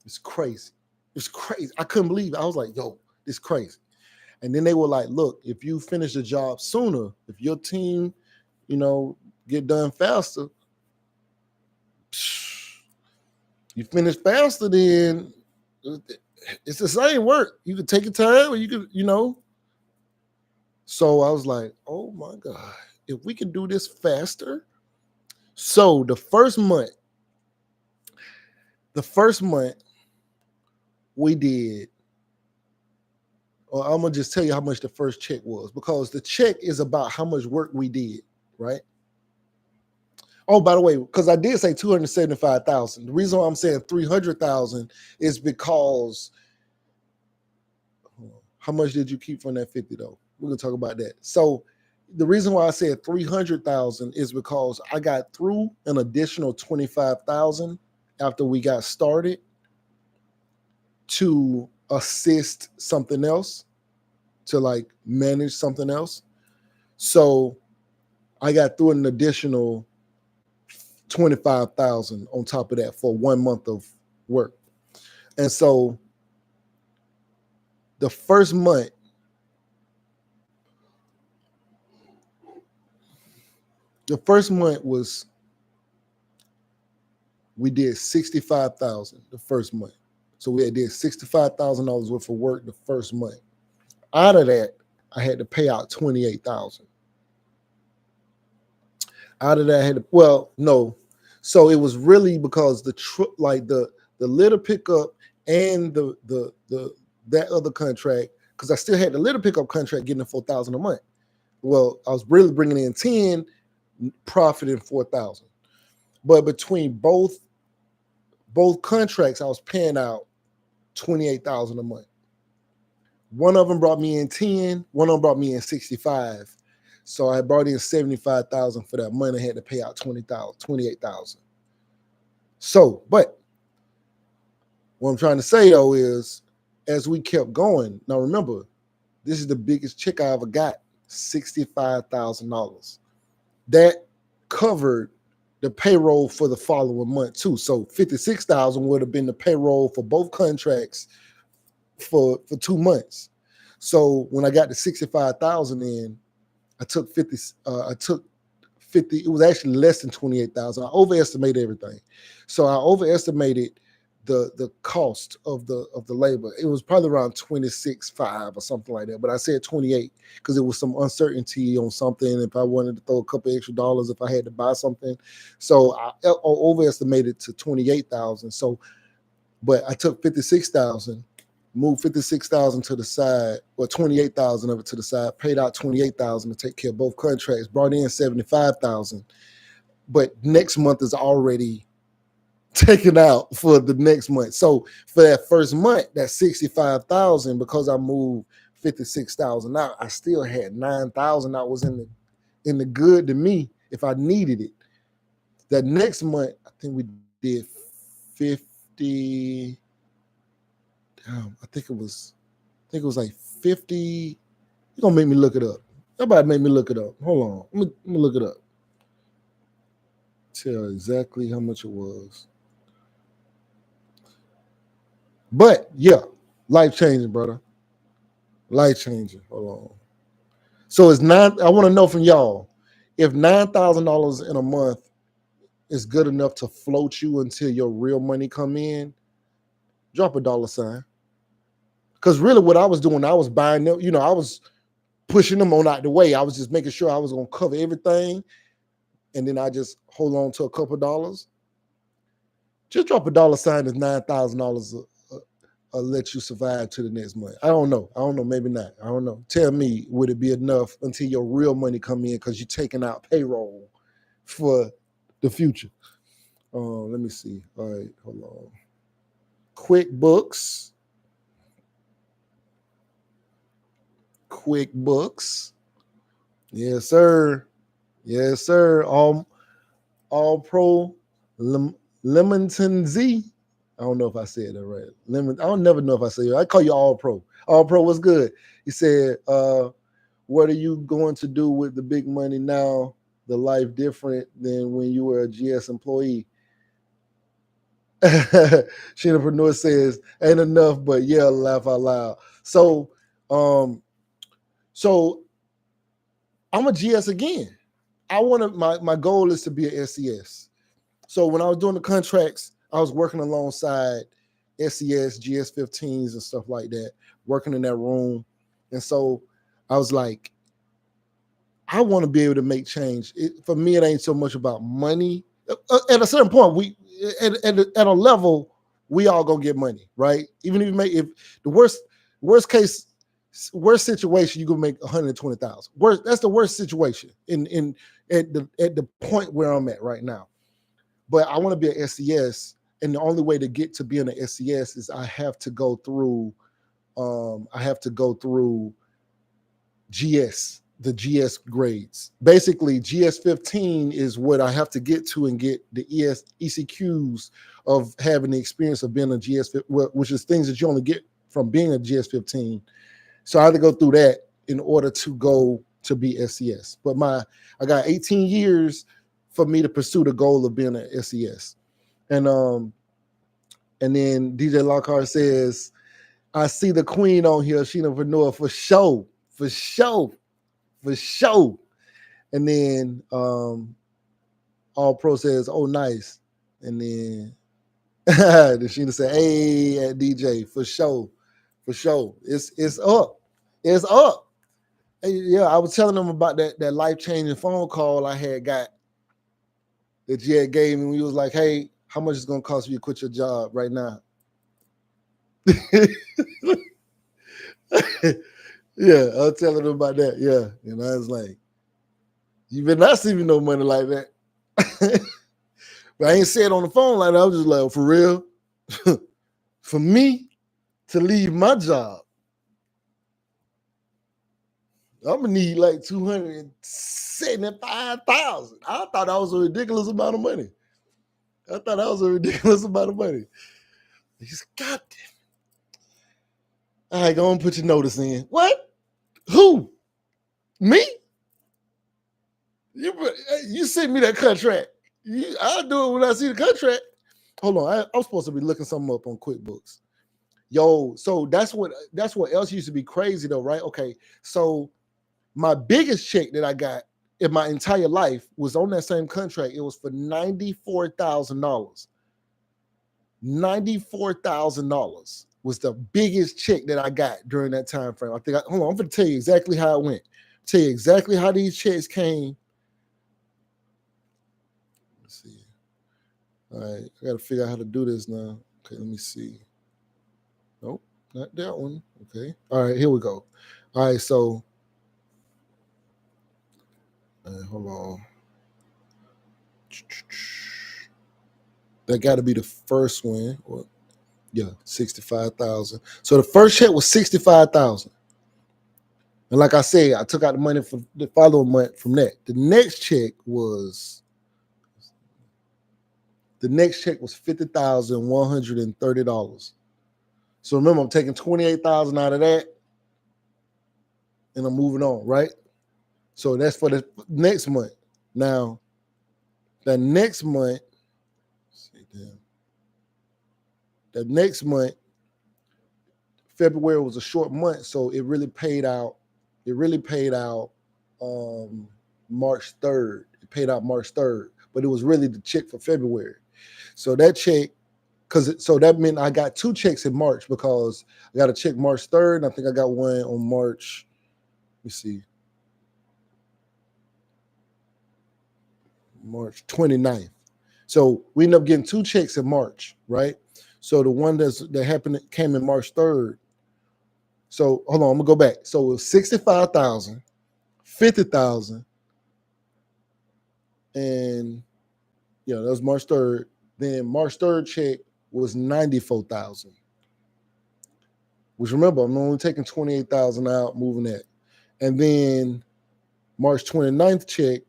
It's crazy. It's crazy. I couldn't believe it. I was like, yo, it's crazy. And then they were like, look, if you finish the job sooner, if your team, get done faster, you finish faster, then it's the same work. You could take your time, or you could, So I was like, oh my God, if we could do this faster. So the first month we did, or I'm gonna just tell you how much the first check was, because the check is about how much work we did, right? Oh, by the way, because I did say 275,000. The reason why I'm saying 300,000 is because how much did you keep from that 50 though? We're gonna talk about that. So the reason why I said 300,000 is because I got through an additional 25,000 after we got started to assist something else, to like manage something else. So I got through an additional 25,000 on top of that for 1 month of work. And so the first month was, we did 65,000 the first month. So we did $65,000 worth of work the first month. Out of that, I had to pay out 28,000. Out of that, I had to, well, no. So it was really because the litter pickup and the that other contract, because I still had the litter pickup contract getting $4,000 a month. Well, I was really bringing in 10, profiting 4,000. But between both contracts, I was paying out 28,000 a month. One of them brought me in 10, one of them brought me in 65. So I brought in 75,000 for that money. I had to pay out 28,000. So, but what I'm trying to say though is, as we kept going, now remember, this is the biggest check I ever got, $65,000. That covered the payroll for the following month too. So 56,000 would have been the payroll for both contracts for 2 months. So when I got the 65,000 in, I took 50. It was actually less than 28,000. I overestimated everything. So I overestimated the cost of the labor. It was probably around 26.5 or something like that. But I said 28 because there was some uncertainty on something. If I wanted to throw a couple extra dollars, if I had to buy something, so I overestimated to 28,000. So, but I took 56,000. Moved 56,000 to the side, or 28,000 of it to the side, paid out 28,000 to take care of both contracts, brought in 75,000. But next month is already taken out for the next month. So for that first month, that 65,000, because I moved 56,000 out, I still had 9,000 that was in the good to me if I needed it. That next month, I think we did 50. I think it was like 50. You're gonna make me look it up. Everybody make me look it up. Hold on. Let me look it up. tell exactly how much it was. But yeah, life changing, brother. Life changing. Hold on. So it's nine. I want to know from y'all if $9,000 in a month is good enough to float you until your real money come in. Drop a dollar sign. Because really, what I was doing, I was buying them. I was pushing them on out the way. I was just making sure I was gonna cover everything, and then I just hold on to a couple of dollars. Just drop a dollar sign. Is $9,000 let you survive to the next month? I don't know. Maybe not. I don't know. Tell me, would it be enough until your real money come in because you're taking out payroll for the future? Let me see. All right, hold on. QuickBooks. Yes, sir. Yes, sir. All pro Lemonton Z. I don't know if I said that right. I don't never know if I say it. I call you All Pro. All Pro, what's good? He said, what are you going to do with the big money now? The life different than when you were a GS employee. Shinapreneur says, ain't enough, but yeah, laugh out loud. So I'm a GS again. I want to, my goal is to be an SCS. So when I was doing the contracts, I was working alongside SCS, GS15s and stuff like that, working in that room. And so I was like, I want to be able to make change. For me, it ain't so much about money. At a certain point, at a level, we all gonna get money, right? Even if the worst situation, you gonna make 120,000. That's the worst situation at the point where I'm at right now. But I want to be an SCS, and the only way to get to being an SCS is I have to go through GS, the GS grades. Basically, GS15 is what I have to get to and get the ECQs of having the experience of being a GS, which is things that you only get from being a GS15. So I had to go through that in order to go to be SCS. But I got 18 years for me to pursue the goal of being an SCS. And then DJ Lockhart says, I see the queen on here, Sheena Vanilla, for sure. And then All Pro says, oh, nice. And then Sheena said, hey, at DJ, for sure. It's up. Hey, yeah, I was telling them about that life-changing phone call I had got that you had gave me when you was like, hey, how much is going to cost you to quit your job right now? Yeah, I was telling them about that. Yeah. And I was like, you better not see me no money like that. But I ain't say it on the phone like that. I was just like, oh, for real? For me to leave my job, I'm gonna need like 275,000. I thought that was a ridiculous amount of money. He's God damn. All right, go and put your notice in. What? Who? Me? You sent me that contract. I'll do it when I see the contract. Hold on, I'm supposed to be looking something up on QuickBooks. Yo, so that's what else used to be crazy though, right? Okay, so my biggest check that I got in my entire life was on that same contract. It was for $94,000. $94,000 was the biggest check that I got during that time frame. Hold on, I'm going to tell you exactly how it went. Tell you exactly how these checks came. Let's see. All right, I got to figure out how to do this now. Okay, let me see. Nope, not that one. Okay. All right, here we go. All right, so hold on. That got to be the first one. Yeah, 65,000. So the first check was 65,000. And like I said, I took out the money for the following month from that. The next check was $50,130. So remember, I'm taking 28,000 out of that, and I'm moving on, right? So that's for the next month. Now, The next month, February was a short month, so it really paid out. It really paid out March 3rd. It paid out March 3rd, but it was really the check for February. So that check, so that meant I got 2 checks in March, because I got a check March 3rd, and I think I got one on March, let me see, March 29th. So we ended up getting 2 checks in March, right? So the one that came in March 3rd. So hold on, I'm gonna go back. So it was 65,000, 50,000, and yeah, that was March 3rd. Then March 3rd check was 94,000. Which, remember, I'm only taking 28,000 out, moving that. And then March 29th check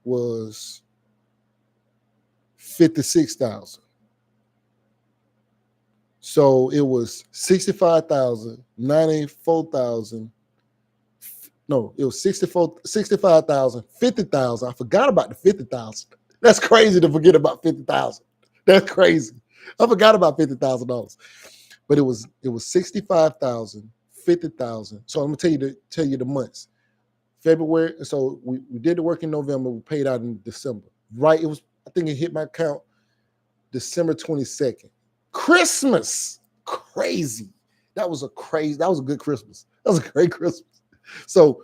was 56,000. So it was 65,000, 94,000. No, it was 65,000, 50,000. I forgot about the 50,000. That's crazy to forget about 50,000. That's crazy. I forgot about $50,000. But it was 65,000, 50,000. So I'm gonna tell you the months. February. So we did the work in November. We paid out in December. Right. I think it hit my account December 22nd. Christmas. Crazy. That was a good Christmas. That was a great Christmas. So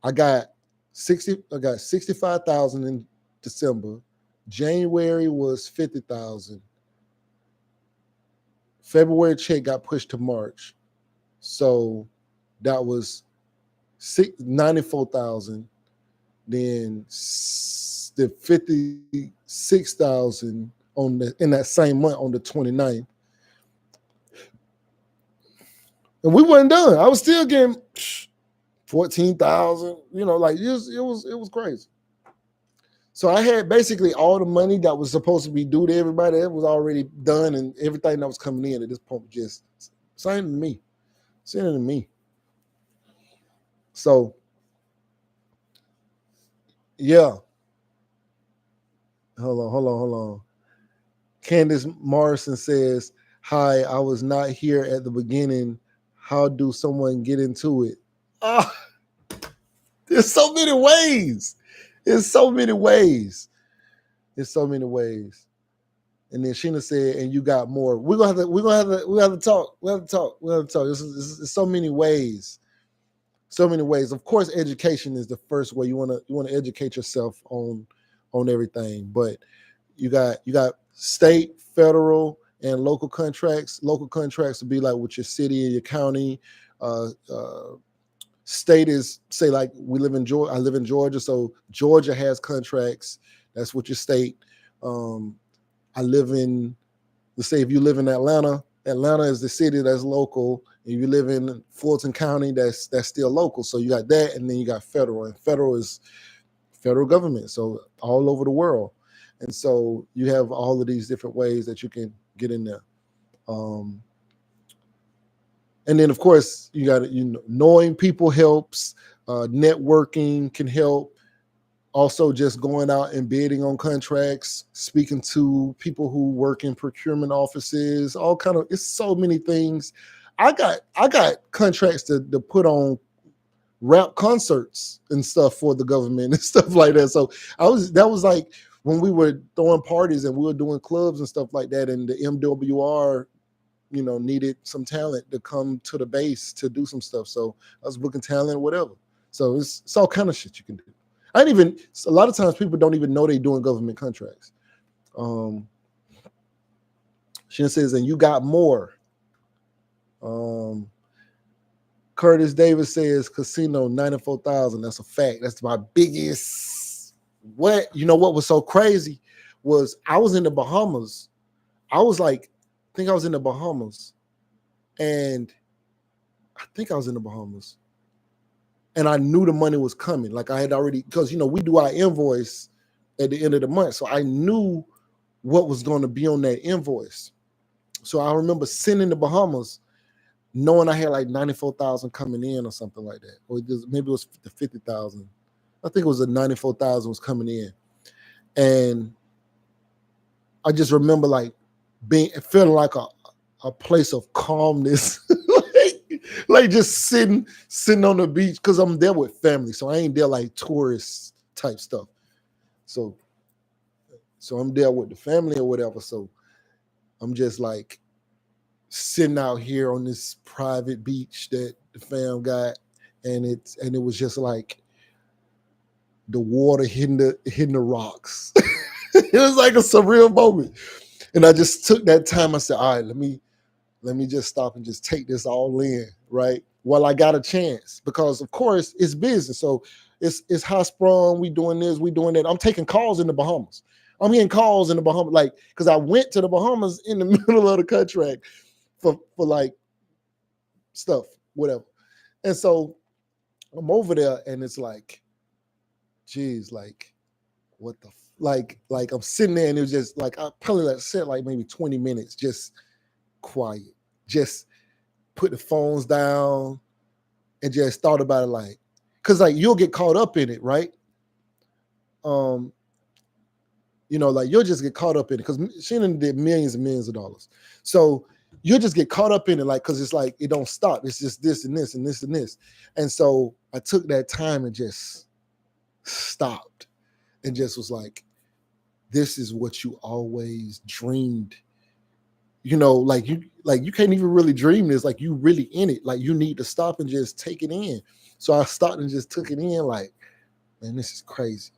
I got 65,000 in December. January was 50,000. February check got pushed to March. So that was 94,000. Then the 56,000 in that same month on the 29th. And we weren't done. I was still getting 14,000, like it was crazy. So I had basically all the money that was supposed to be due to everybody. It was already done, and everything that was coming in at this point just sending to me. So yeah. Hold on. Candace Morrison says, "Hi, I was not here at the beginning. How do someone get into it?" Oh, there's so many ways. There's so many ways. And then Sheena said, "And you got more." We have to talk. There's so many ways. So many ways. Of course, education is the first way. You want to educate yourself on everything, but you got state, federal, and local contracts. Local contracts would be like with your city and your county. State is, say, like we live in Georgia. I live in Georgia, so Georgia has contracts. That's with your state. I live in, let's say, if you live in Atlanta is the city that's local. If you live in Fulton County, that's still local. So you got that, and then you got federal, and federal is federal government, so all over the world. And so you have all of these different ways that you can get in there. And then, of course, you got knowing people helps. Networking can help. Also, just going out and bidding on contracts, speaking to people who work in procurement offices, it's so many things. I got contracts to put on rap concerts and stuff for the government and stuff like that. So that was like when we were throwing parties and we were doing clubs and stuff like that, and the MWR, needed some talent to come to the base to do some stuff. So I was booking talent, whatever. So it's all kind of shit you can do. A lot of times people don't even know they're doing government contracts. She says, and you got more. Curtis Davis says casino 94,000. That's a fact. That's my biggest. What was so crazy was I was in the Bahamas. I think I was in the Bahamas, and I knew the money was coming. Like I had already, because we do our invoice at the end of the month, so I knew what was going to be on that invoice. So I remember sitting in the Bahamas, knowing I had like 94,000 coming in or something like that, or maybe it was the 50,000. I think it was the 94,000 was coming in, And I just remember like feeling like a place of calmness, like just sitting on the beach, because I'm there with family, so I ain't there like tourist type stuff. So I'm there with the family or whatever. So I'm just like sitting out here on this private beach that the fam got, and it was just like the water hitting the rocks. It was like a surreal moment. And I just took that time. I said, all right, let me just stop and just take this all in, right? While I got a chance, because of course it's business. So it's high sprung. We doing this, we doing that. I'm taking calls in the Bahamas. I'm getting calls in the Bahamas, like, because I went to the Bahamas in the middle of the contract for like stuff, whatever. And so I'm over there, and it's like, geez, like, what the like I'm sitting there, and it was just like I probably like sat like maybe 20 minutes just quiet, just put the phones down and just thought about it, like, because like you'll get caught up in it, right? Like you'll just get caught up in it, because Sheena did millions and millions of dollars. So you'll just get caught up in it, like, because it's like it don't stop. It's just this and this and this and this. And so I took that time and just stopped and just was like, this is what you always dreamed. Like you can't even really dream this, like you really in it, like you need to stop and just take it in. So I stopped and just took it in, like, man, this is crazy.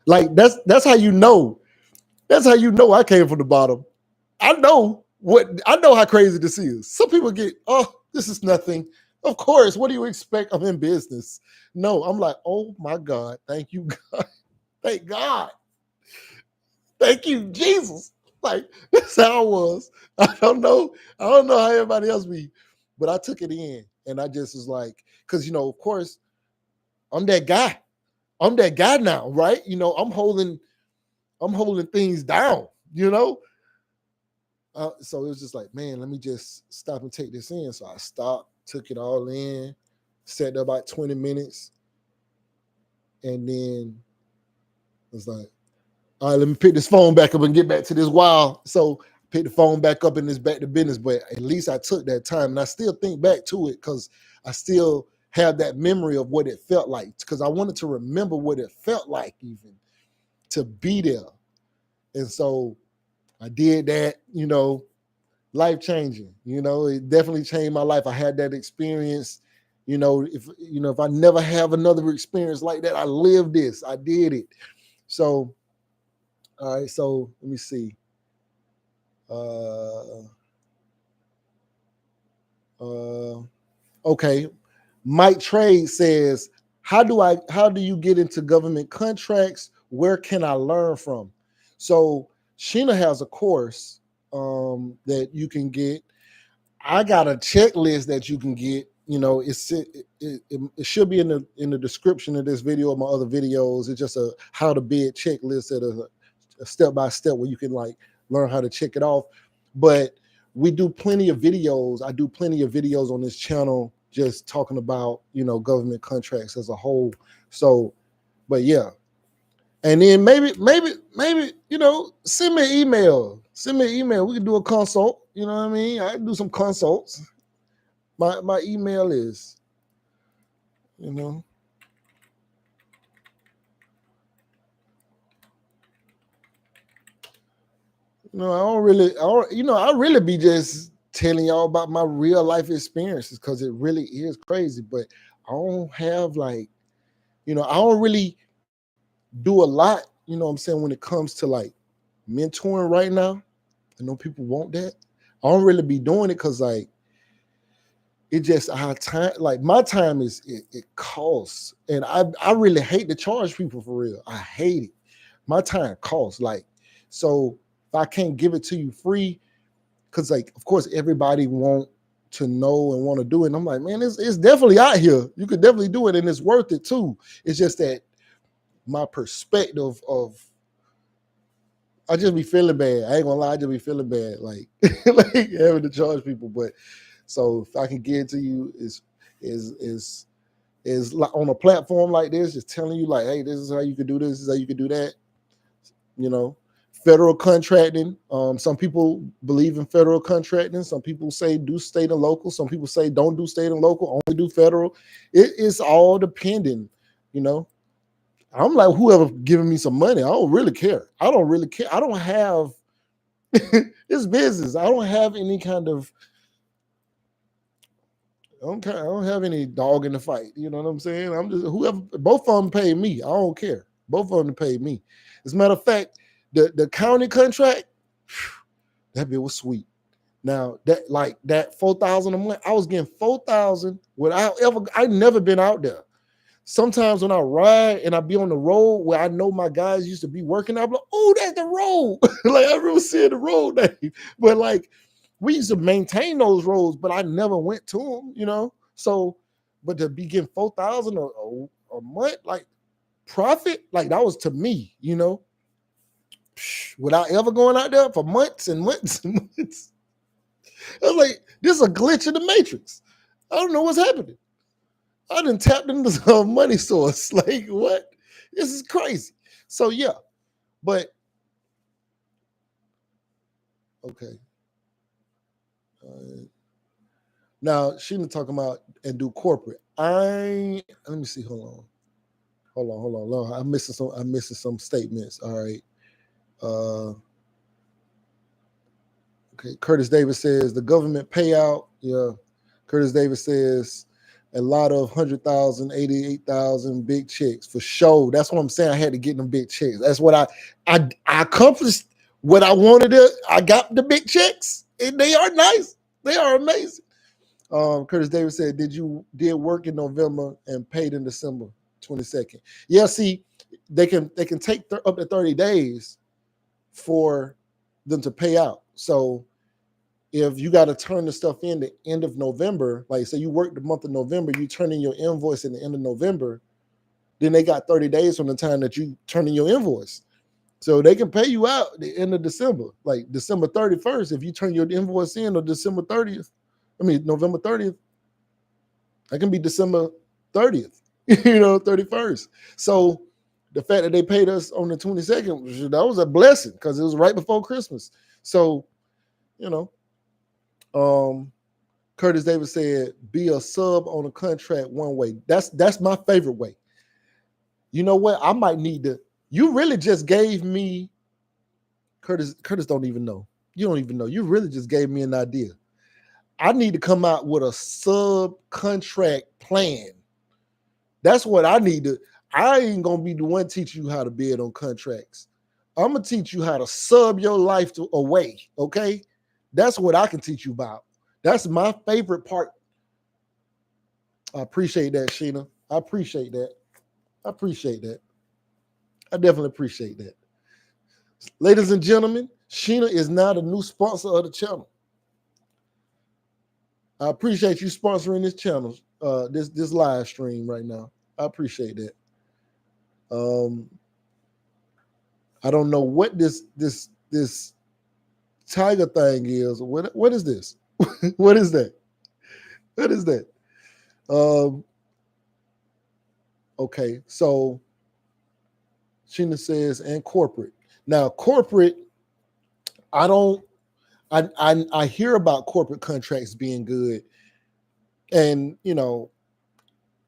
Like that's how you know. That's how you know I came from the bottom. I know how crazy this is. Some people get, oh, this is nothing. Of course, what do you expect? I'm in business. No, I'm like, oh my God, thank you, God. Thank God. Thank you, Jesus. Like, that's how I was. I don't know how everybody else be, but I took it in, and I just was like, because of course, I'm that guy. I'm that guy now, right? I'm holding things down, so it was just like, man, let me just stop and take this in. So I stopped, took it all in, sat there about 20 minutes, and then it was like, all right, let me pick this phone back up and get back to this wild. So pick the phone back up and it's back to business. But at least I took that time, and I still think back to it because I still have that memory of what it felt like, because I wanted to remember what it felt like even to be there. And so I did that, life changing, it definitely changed my life. I had that experience, if I never have another experience like that, I lived this, I did it. So, all right, so let me see. Okay. Mike Trade says, how do you get into government contracts? Where can I learn from? So Sheena has a course that you can get. I got a checklist that you can get. It should be in the description of this video or my other videos. It's just a how to bid checklist at a step by step where you can like learn how to check it off. But we do plenty of videos. I do plenty of videos on this channel just talking about government contracts as a whole. So, but yeah. And then maybe send me an email. Send me an email. We can do a consult. You know what I mean? I can do some consults. My email is, I I really be just telling y'all about my real life experiences, because it really is crazy. But I don't have like, I don't really do a lot, what I'm saying, when it comes to like mentoring right now. I know people want that. I don't really be doing it because like it just our time, like my time it costs. And I really hate to charge people for real. I hate it. My time costs. Like, so if I can't give it to you free, because like of course everybody want to know and want to do it. And I'm like, man, it's definitely out here. You could definitely do it, and it's worth it too. It's just that my perspective of, I just be feeling bad. I ain't gonna lie, I just be feeling bad, like like having to charge people. But so if I can get it to you, is like on a platform like this, just telling you like, hey, this is how you can do this is how you can do that. you know, federal contracting. Some people believe in federal contracting. Some people say do state and local. Some people say don't do state and local, only do federal. It is all depending, you know. I'm like, whoever giving me some money, I don't really care. I don't really care. I don't have it's business. I don't have any kind of I don't have any dog in the fight. You know what I'm saying? I'm just whoever both of them pay me. I don't care. Both of them pay me. As a matter of fact, the county contract, that bit was sweet. Now that 4,000 a month, I was getting 4,000 without ever. I never been out there. Sometimes when I ride and I be on the road where I know my guys used to be working, I'm like, oh, that's the road. Like I remember seeing the road name. But like we used to maintain those roads, but I never went to them, you know. So, but to be getting 4,000 a month, like profit, like that was to me, you know, without ever going out there for months and months and months. I was like, this is a glitch in the matrix. I don't know what's happening. I done tapped into some money source. Like, what? This is crazy. So, yeah. But, okay. Now, Sheena talking about and do corporate. Let me see. Hold on. I'm missing some statements. All right. Okay. Curtis Davis says the government payout. Yeah. Curtis Davis says a lot of 100,000, 88,000 big checks for sure. That's what I'm saying. I had to get them big checks. That's what I accomplished what I wanted to. I got the big checks, and they are nice. They are amazing. Curtis Davis said, did work in November and paid in December 22nd? Yeah, see, they can take up to 30 days for them to pay out. So if you got to turn the stuff in the end of November, like say you work the month of November, you turn in your invoice in the end of November, then they got 30 days from the time that you turn in your invoice. So they can pay you out the end of December, like December 31st. If you turn your invoice in on December 30th, November 30th, that can be December 30th, 31st. So the fact that they paid us on the 22nd, that was a blessing because it was right before Christmas. So, Curtis Davis said, be a sub on a contract one way. That's my favorite way. You know what? I might need to. You really just gave me, Curtis don't even know. You don't even know. You really just gave me an idea. I need to come out with a subcontract plan. That's what I need to. I ain't gonna be the one teaching you how to bid on contracts. I'm gonna teach you how to sub your life away. Okay, that's what I can teach you about. That's my favorite part. I appreciate that, Sheena. I appreciate that. I definitely appreciate that. Ladies and gentlemen, Sheena is now the new sponsor of the channel. I appreciate you sponsoring this channel, this live stream right now. I appreciate that. I don't know what this tiger thing is. What is this? What is that? What is that? Okay, so Sheena says, and corporate. Now, corporate, I hear about corporate contracts being good, and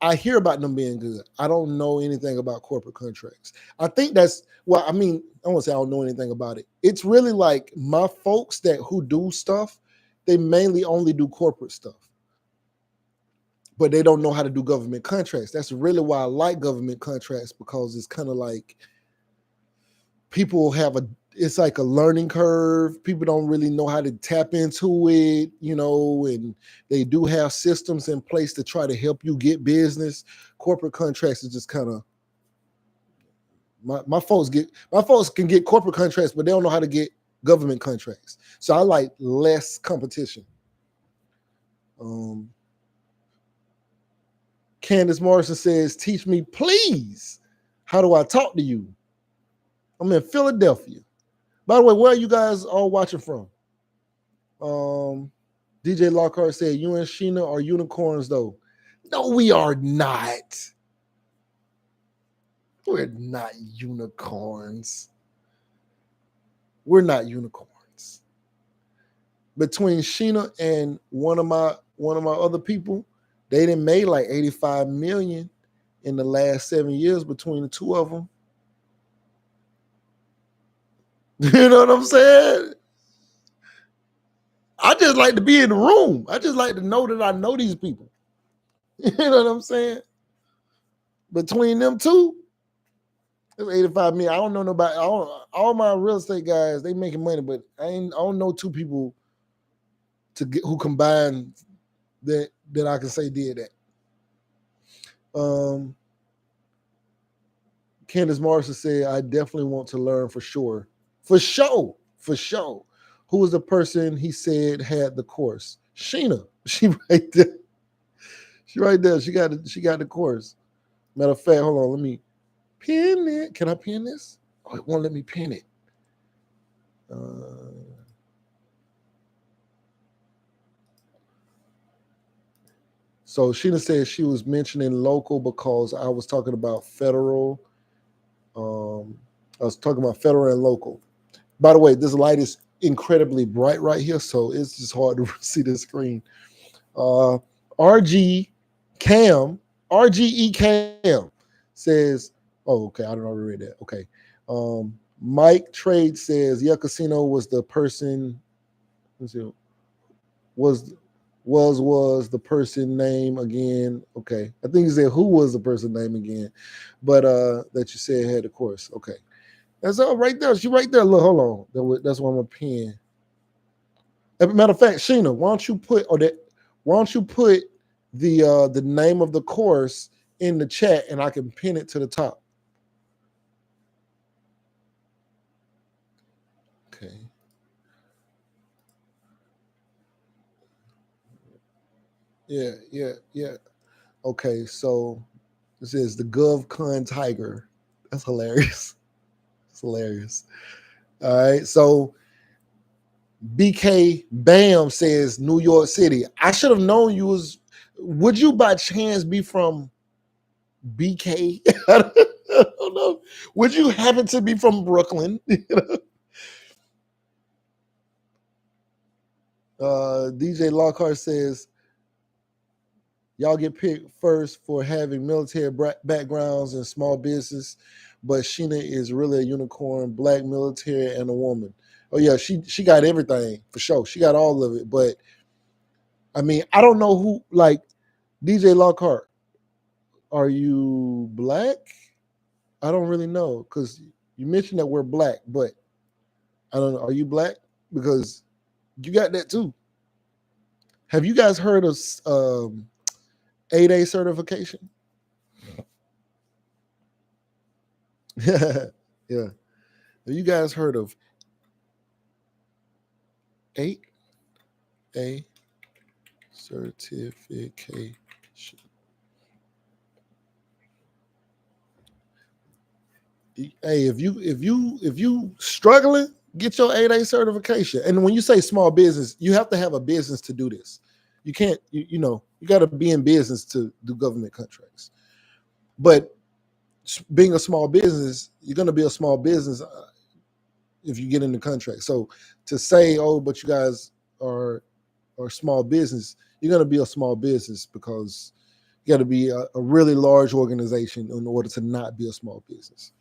I hear about them being good. I don't know anything about corporate contracts. I think that's I won't say I don't know anything about it. It's really like my folks who do stuff, they mainly only do corporate stuff, but they don't know how to do government contracts. That's really why I like government contracts, because it's kind of like people it's like a learning curve. People don't really know how to tap into it, and they do have systems in place to try to help you get business. Corporate contracts is just kind of my folks can get corporate contracts, but they don't know how to get government contracts. So I like less competition. Candace Morrison says, teach me, please. How do I talk to you? I'm in Philadelphia. By the way, where are you guys all watching from? DJ Lockhart said, you and Sheena are unicorns, though. No, we are not. We're not unicorns. We're not unicorns. Between Sheena and one of my other people, they done made like 85 million in the last 7 years between the two of them. You know what I'm saying? I just like to be in the room. I just like to know that I know these people. You know what I'm saying? Between them two, it's 85 million. I don't know nobody. All my real estate guys, they making money, but I don't know two people who combined that I can say did that. Candace Marshall said, I definitely want to learn for sure. For sure. Who was the person he said had the course? Sheena. She right there. She got the course. Matter of fact, hold on. Let me pin it. Can I pin this? Oh, it won't let me pin it. So Sheena said she was mentioning local because I was talking about federal. I was talking about federal and local. By the way, this light is incredibly bright right here, so it's just hard to see the screen. RGE Cam says, oh, okay, I don't already read that. Okay. Mike Trade says, yeah, Casino was the person, let's see, was the person name again. Okay. I think you said who was the person name again, but that you said had the course. Okay. That's all right there. She right there. Look, hold on. That's why I'm a pen. As a matter of fact, Sheena, why don't you put the name of the course in the chat and I can pin it to the top. Okay. Yeah. Okay, so this is the GovCon Tiger. That's hilarious. It's hilarious. All right, so BK Bam says New York City. I should have known you was. Would you by chance be from BK? I don't know. Would you happen to be from Brooklyn? DJ Lockhart says, y'all get picked first for having military backgrounds and small business, but Sheena is really a unicorn, Black military and a woman. Oh yeah, she got everything for sure. She got all of it. But I mean, I don't know who, like DJ Lockhart. Are you Black? I don't really know because you mentioned that we're Black, but I don't know. Are you Black? Because you got that too. Have you guys heard of 8A certification? Yeah. Have you guys heard of 8A certification? Hey, if you struggling, get your 8A certification. And when you say small business, you have to have a business to do this. You can't, you got to be in business to do government contracts. But being a small business, you're going to be a small business if you get in the contract. So to say, oh, but you guys are small business, you're going to be a small business because you got to be a really large organization in order to not be a small business.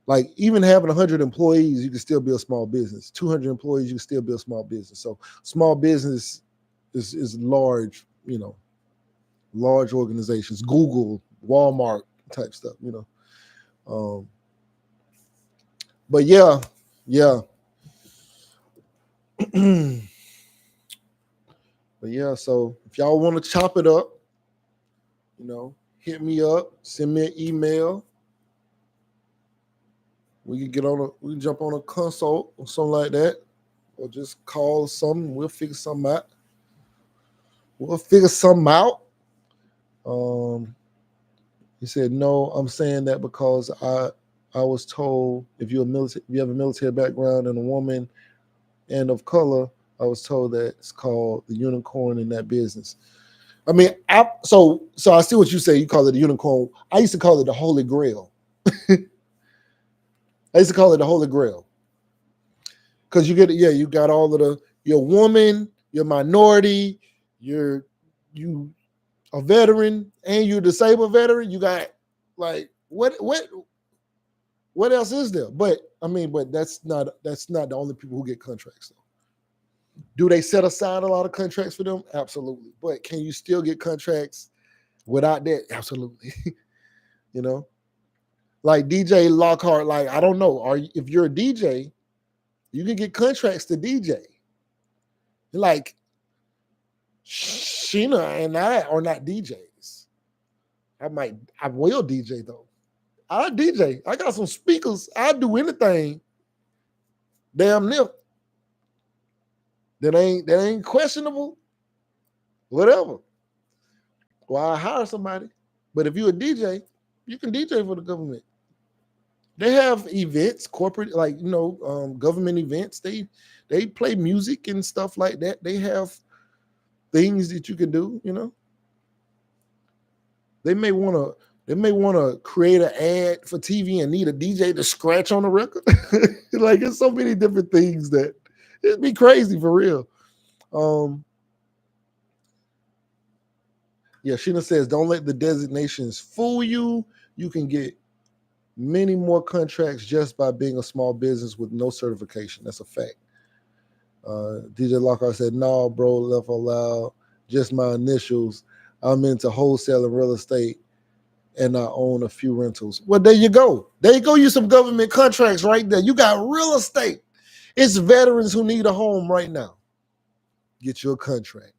Like even having 100 employees, you can still be a small business. 200 employees, you can still be a small business. So small business is large, large organizations, Google, Walmart type stuff, But yeah. But yeah, so if y'all want to chop it up, hit me up, send me an email. We can jump on a consult or something like that, or just call something. We'll figure something out. He said, no, I'm saying that because I was told if you have a military background and a woman and of color, I was told that it's called the unicorn in that business. I mean, so I see what you say. You call it a unicorn. I used to call it the Holy Grail. Because you get it, yeah, you got all of your woman, your minority, you a veteran, and you're a disabled veteran. You got like what else is there? But I mean, but that's not the only people who get contracts. Though. Do they set aside a lot of contracts for them? Absolutely. But can you still get contracts without that? Absolutely. You know, like DJ Lockhart. Like I don't know, if you're a DJ, you can get contracts to DJ. Like Sheena and I are not DJs. I will DJ though. I DJ. I got some speakers. I do anything. Damn near. That ain't questionable. Whatever. Well, I hire somebody. But if you're a DJ, you can DJ for the government. They have events, corporate, like government events. They play music and stuff like that. They have things that you can do. They may want to create an ad for TV and need a DJ to scratch on the record. Like it's so many different things that it'd be crazy for real. Yeah, Sheena says, don't let the designations fool you. You can get many more contracts just by being a small business with no certification. That's a fact. DJ Lockhart said, no, bro, left aloud. Just my initials. I'm into wholesale and real estate, and I own a few rentals. Well, there you go. There you go. You some government contracts right there. You got real estate. It's veterans who need a home right now. Get you a contract.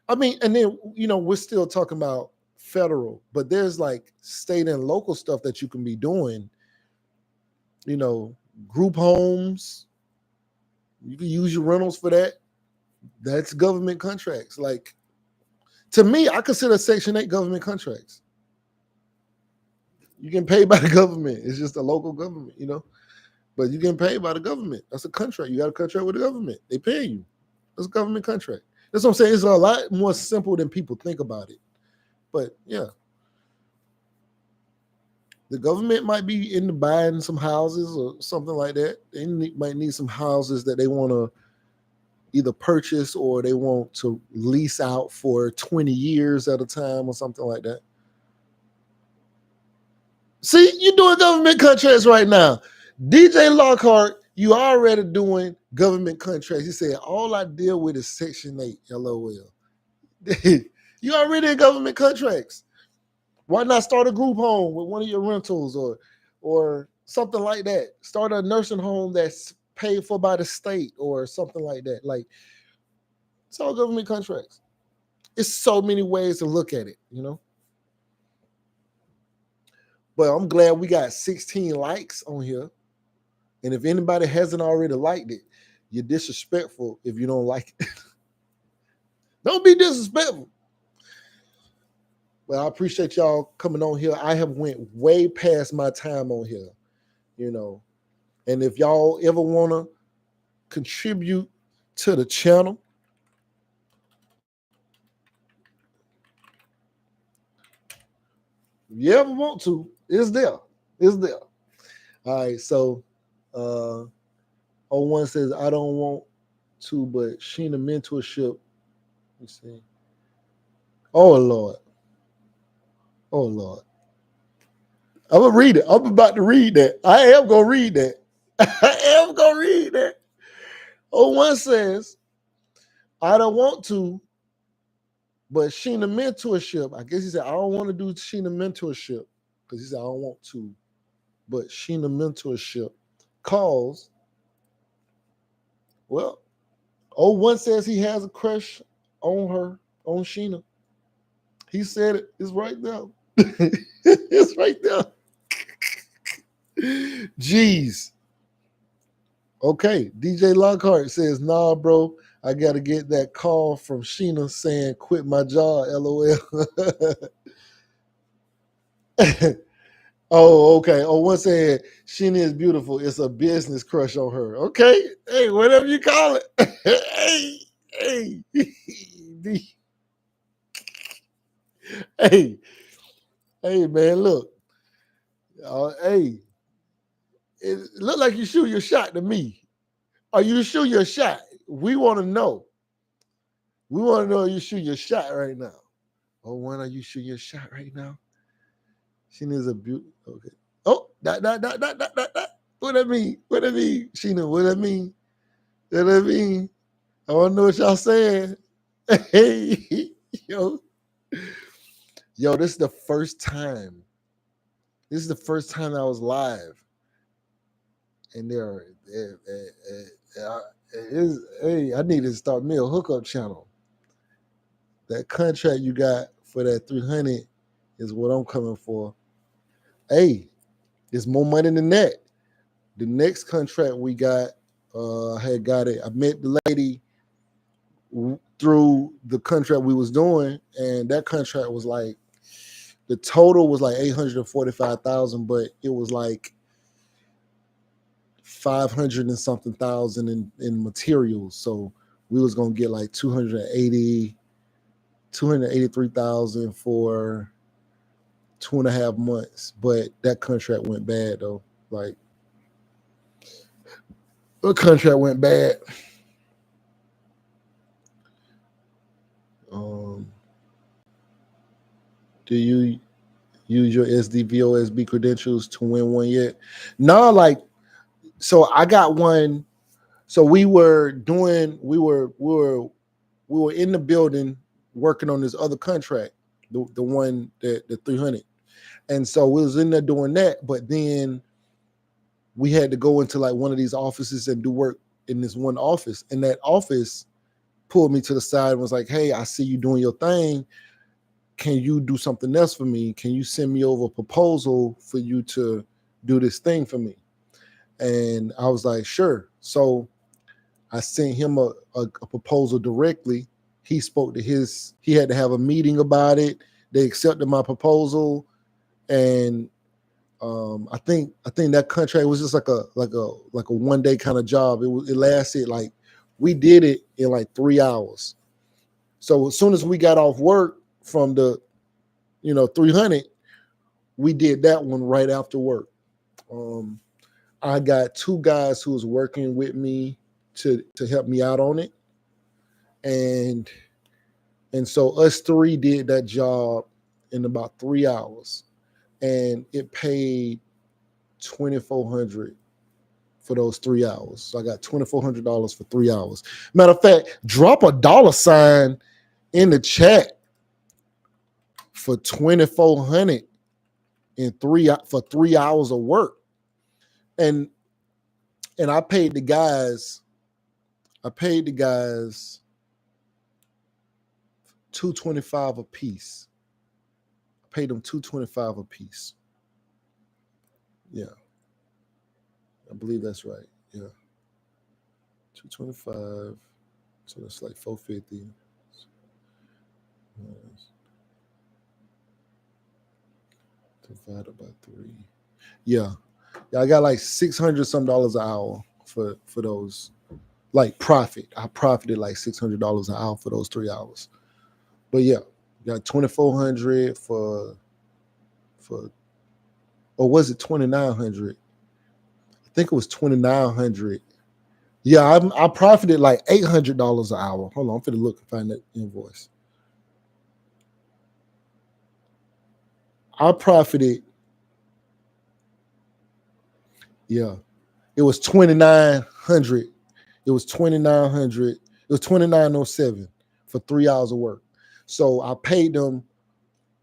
And then, we're still talking about federal, but there's like state and local stuff that you can be doing, group homes. You can use your rentals for that. That's government contracts. Like, to me, I consider Section 8 government contracts. You get paid by the government. It's just a local government, but you get paid by the government. That's a contract. You got a contract with the government. They pay you. That's a government contract. That's what I'm saying. It's a lot more simple than people think about it. But yeah, the government might be into buying some houses or something like that. They might need some houses that they want to either purchase or they want to lease out for 20 years at a time or something like that. See, you're doing government contracts right now. DJ Lockhart, you already doing government contracts. He said, all I deal with is Section 8, LOL. You already in government contracts. Why not start a group home with one of your rentals or something like that? Start a nursing home that's paid for by the state or something like that. Like, it's all government contracts. It's so many ways to look at it, But I'm glad we got 16 likes on here. And if anybody hasn't already liked it, you're disrespectful if you don't like it. Don't be disrespectful. Well, I appreciate y'all coming on here. I have went way past my time on here, And if y'all ever want to contribute to the channel, if you ever want to, it's there. It's there. All right, so 01 says, I don't want to, but Sheena mentorship. Let me see. Oh, Lord. Oh, Lord. I'm going to read it. I'm about to read that. I am going to read that. I am going to read that. 01 says, I don't want to, but Sheena mentorship. I guess he said, I don't want to do Sheena mentorship because he said, I don't want to, but Sheena mentorship calls. Well, 01 says he has a crush on her, on Sheena. He said it. It's right there. It's right there. Jeez. Okay. DJ Lockhart says, nah, bro. I got to get that call from Sheena saying, quit my job, LOL. Oh, okay. Oh, one said, Sheena is beautiful. It's a business crush on her. Okay. Hey, whatever you call it. Hey. Hey, man, look. Hey, It looked like you shoot your shot to me. Are you shooting your shot? We want to know. We want to know you shoot your shot right now. Oh, when are you shooting your shot right now? She needs a beauty. Okay. Oh, that. What that mean? What that mean? Sheena, what that mean? What that mean? I want to know what y'all saying. Hey, yo. Yo, this is the first time. This is the first time I was live. And hey, I need to start me a hookup channel. That contract you got for that 300 is what I'm coming for. Hey, it's more money than that. The next contract we got, I had got it. I met the lady through the contract we was doing, and that contract was like, the total was like 845,000, but it was like 500 and something thousand in materials. So we was gonna get like 283,000 for 2.5 months. But that contract went bad though. Like, the contract went bad. Do you use your SDVOSB credentials to win one yet? No, like, so I got one. So we were in the building working on this other contract, the one that the 300. And so we was in there doing that, but then we had to go into like one of these offices and do work in this one office. And that office pulled me to the side and was like, hey, I see you doing your thing. Can you do something else for me? Can you send me over a proposal for you to do this thing for me? And I was like, sure. So I sent him a proposal directly. He spoke to he had to have a meeting about it. They accepted my proposal. And I think that contract was just like a 1 day kind of job. It lasted like, we did it in like 3 hours. So as soon as we got off work from the 300, we did that one right after work. I got 2 guys who was working with me to help me out on it, and so us 3 did that job in about 3 hours, and it paid $2,400 for those 3 hours. So I got $2,400 for 3 hours. Matter of fact, drop a $sign in the chat for $2,400 for 3 hours of work. And I paid the guys $225 a piece. I paid them $225 a piece. Yeah. I believe that's right. Yeah. $225. So that's like $450. Divided by 3. Yeah. Yeah, I got like $600 some an hour for those, like, profit. I profited like $600 an hour for those 3 hours. But yeah, got $2,400 for, or was it $2,900? I think it was $2,900. Yeah, I profited like $800 an hour. Hold on, I'm finna look and find that invoice. I profited. Yeah, it was $2,900. It was $2,900. It was $2,907 for 3 hours of work. So I paid them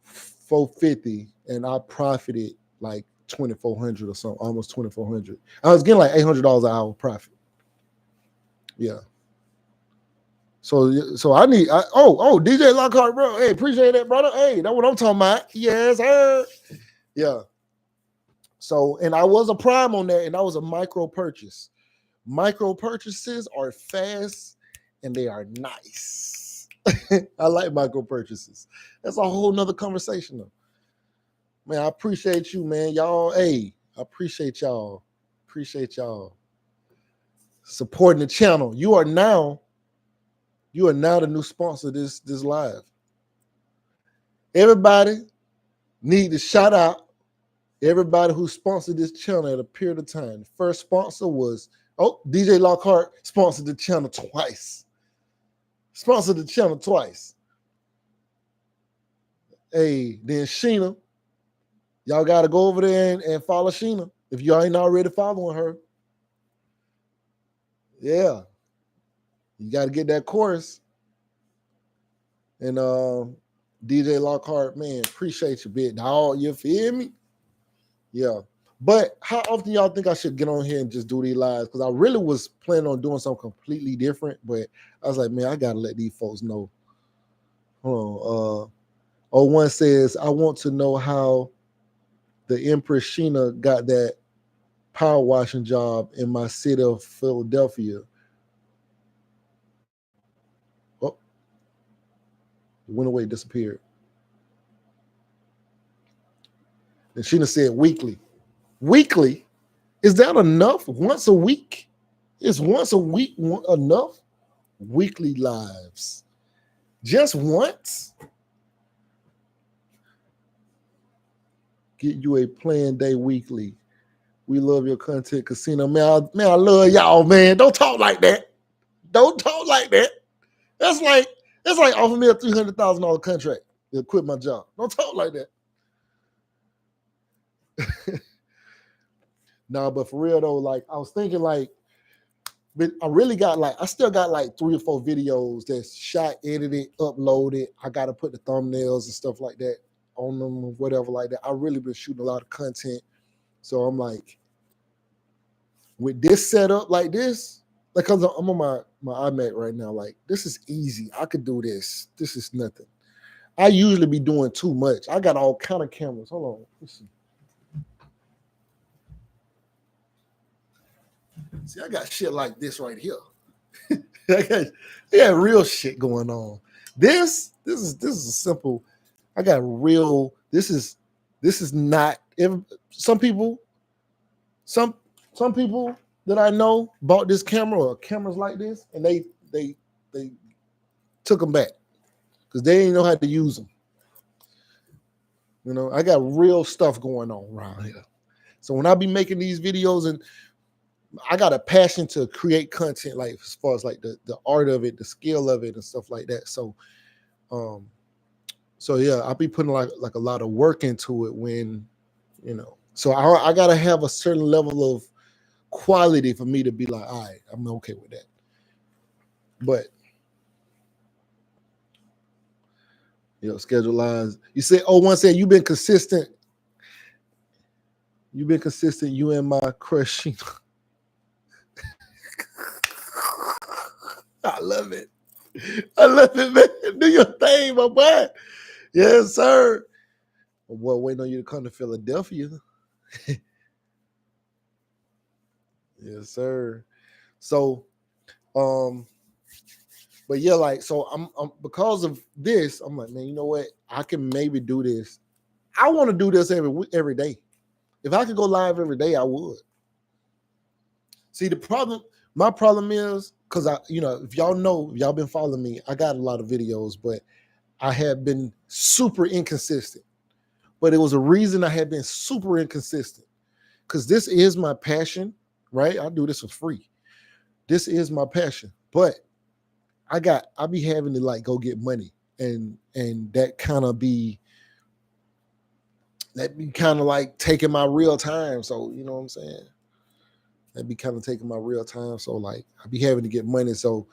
$450, and I profited like $2,400 or something, almost $2,400. I was getting like $800 an hour profit. Yeah. So I need. DJ Lockhart, bro. Hey, appreciate that, brother. Hey, that's what I'm talking about. Yes, sir. Yeah. So, and I was a prime on that, and I was a micro purchase. Micro purchases are fast and they are nice. I like micro purchases. That's a whole nother conversation though. Man, I appreciate you, man. Y'all, hey, I appreciate y'all. Appreciate y'all supporting the channel. You are now the new sponsor of this live. Everybody need to shout out. Everybody who sponsored this channel at a period of time. The first sponsor was, DJ Lockhart sponsored the channel twice. Sponsored the channel twice. Hey, then Sheena. Y'all got to go over there and follow Sheena if you ain't already following her. Yeah. You got to get that course. And DJ Lockhart, man, appreciate you, big dog. You feel me? Yeah. But how often y'all think I should get on here and just do these lives? Because I really was planning on doing something completely different, but I was like, man, I got to let these folks know. Hold on. one says, I want to know how the Empress Sheena got that power washing job in my city of Philadelphia. Oh, it went away, disappeared. And Sheena said weekly. Weekly? Is that enough? Once a week? Is once a week enough? Weekly lives. Just once? Get you a planned day weekly. We love your content, Casino. Man, I love y'all, man. Don't talk like that. Don't talk like that. That's like offering me a $300,000 contract to quit my job. Don't talk like that. No, but for real though, like I was thinking like, but I still got like 3 or 4 videos that's shot, edited, uploaded. I got to put the thumbnails and stuff like that on them or whatever like that. I really been shooting a lot of content. So I'm like, with this setup like this, like I'm on my iMac right now, like this is easy. I could do this. This is nothing. I usually be doing too much. I got all kind of cameras. Hold on. Let's see. See, I got shit like this right here. I got real shit going on. This is a simple. I got real. This is not. Some people that I know bought this camera or cameras like this, and they took them back because they didn't know how to use them. You know, I got real stuff going on around here. So when I be making these videos, and I got a passion to create content, like as far as like the art of it, the skill of it, and stuff like that. So, yeah, I'll be putting like a lot of work into it when, you know. So I gotta have a certain level of quality for me to be like, all right, I'm okay with that. But schedule lines. You say, one said you've been consistent. You've been consistent. You and my crush. I love it. I love it, man. Do your thing, my boy. Yes, sir. Well, waiting on you to come to Philadelphia. Yes, sir. So, but yeah, like, so I'm because of this, I'm like, man, you know what? I can maybe do this. I want to do this every day. If I could go live every day, I would. See, my problem is, because if y'all been following me, I got a lot of videos, but I have been super inconsistent. But it was a reason I had been super inconsistent, because this is my passion, right? I do this for free. This is my passion, but I be having to like go get money, and that kind of be like taking my real time. So you know what I'm saying? That be kind of taking my real time. So like I be having to get money. So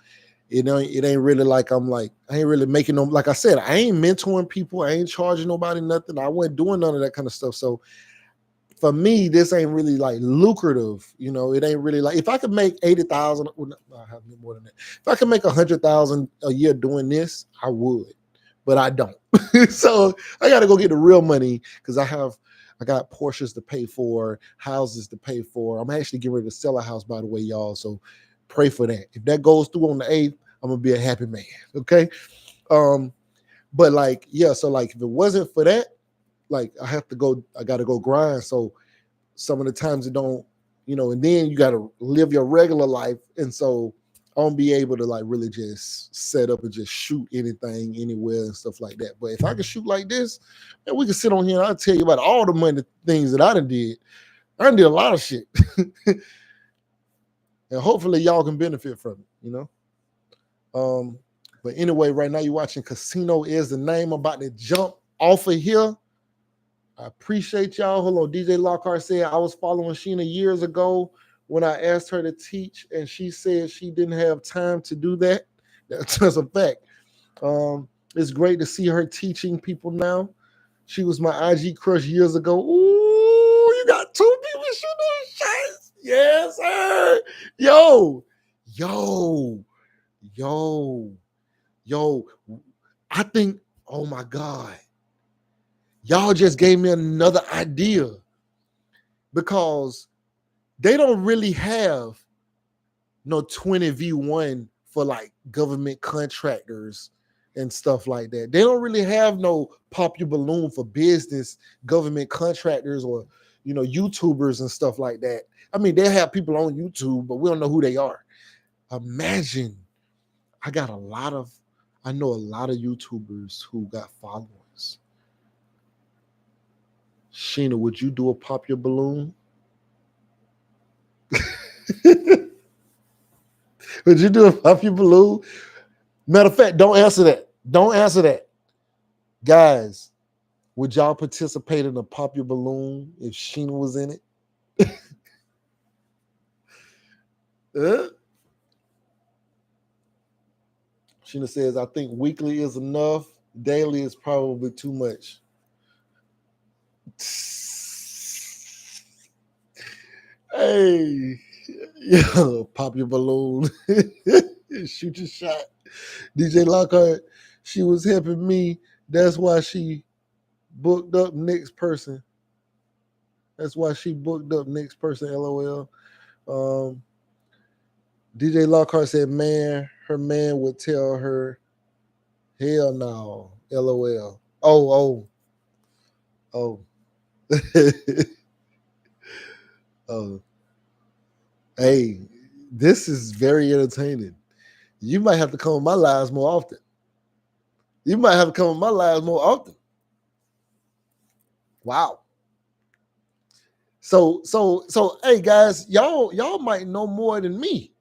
it ain't really like I ain't really making them. Like I said, I ain't mentoring people. I ain't charging nobody nothing. I wasn't doing none of that kind of stuff. So for me, this ain't really like lucrative. It ain't really like, if I could make 80,000, I have more than that. If I could make 100,000 a year doing this, I would, but I don't. So I got to go get the real money, because I got Porsches to pay for, houses to pay for. I'm actually getting ready to sell a house, by the way, y'all. So pray for that. If that goes through on the 8th, I'm gonna be a happy man. Okay. But like, yeah, so like if it wasn't for that, like I gotta go grind. So some of the times it don't, and then you gotta live your regular life. And so won't be able to like really just set up and just shoot anything anywhere and stuff like that. But if I can shoot like this, and we can sit on here and I'll tell you about all the money things that I done did. I done did a lot of shit. And hopefully y'all can benefit from it, you know? But anyway, right now you're watching Casino Is the Name. I'm about to jump off of here. I appreciate y'all. Hold on. DJ Lockhart said, I was following Sheena years ago when I asked her to teach, and she said she didn't have time to do that. That's a fact. It's great to see her teaching people now. She was my IG crush years ago. Ooh, you got two people shooting shots. Yes, sir. Yo. I think, oh my God. Y'all just gave me another idea, because they don't really have no 20v1 for like government contractors and stuff like that. They don't really have no Pop Your Balloon for business government contractors or, you know, YouTubers and stuff like that. I mean, they have people on YouTube, but we don't know who they are. Imagine, I know a lot of YouTubers who got followers. Sheena, would you do a Pop Your Balloon? Would you do a Pop Your Balloon? Matter of fact, don't answer that. Don't answer that. Guys, would y'all participate in a Pop Your Balloon if Sheena was in it? Sheena says, I think weekly is enough. Daily is probably too much. Hey, yo, Pop Your Balloon. Shoot your shot. DJ Lockhart, she was helping me. That's why she booked up next person. LOL. DJ Lockhart said, man, her man would tell her, hell no, LOL. Oh. Oh. Hey, this is very entertaining. You might have to come on my lives more often. Wow. So hey guys, y'all might know more than me.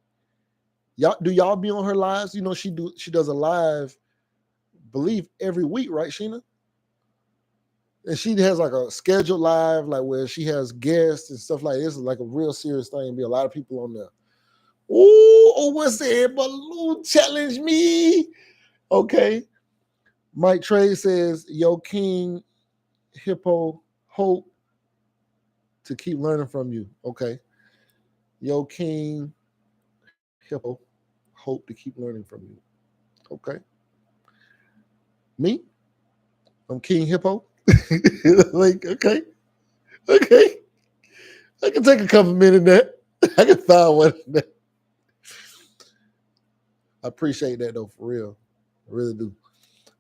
Y'all be on her lives? You know, she does a live, believe every week, right, Sheena? And she has like a scheduled live, like where she has guests and stuff like this. Is like a real serious thing. Be a lot of people on there. Oh, what's that? Balloon challenge me. Okay. Mike Trey says, yo, King Hippo, hope to keep learning from you. Okay. Yo, King Hippo, hope to keep learning from you. Okay. Me? I'm King Hippo. Like, okay. I can take a couple minutes there. I can find one. I appreciate that though, for real. I really do.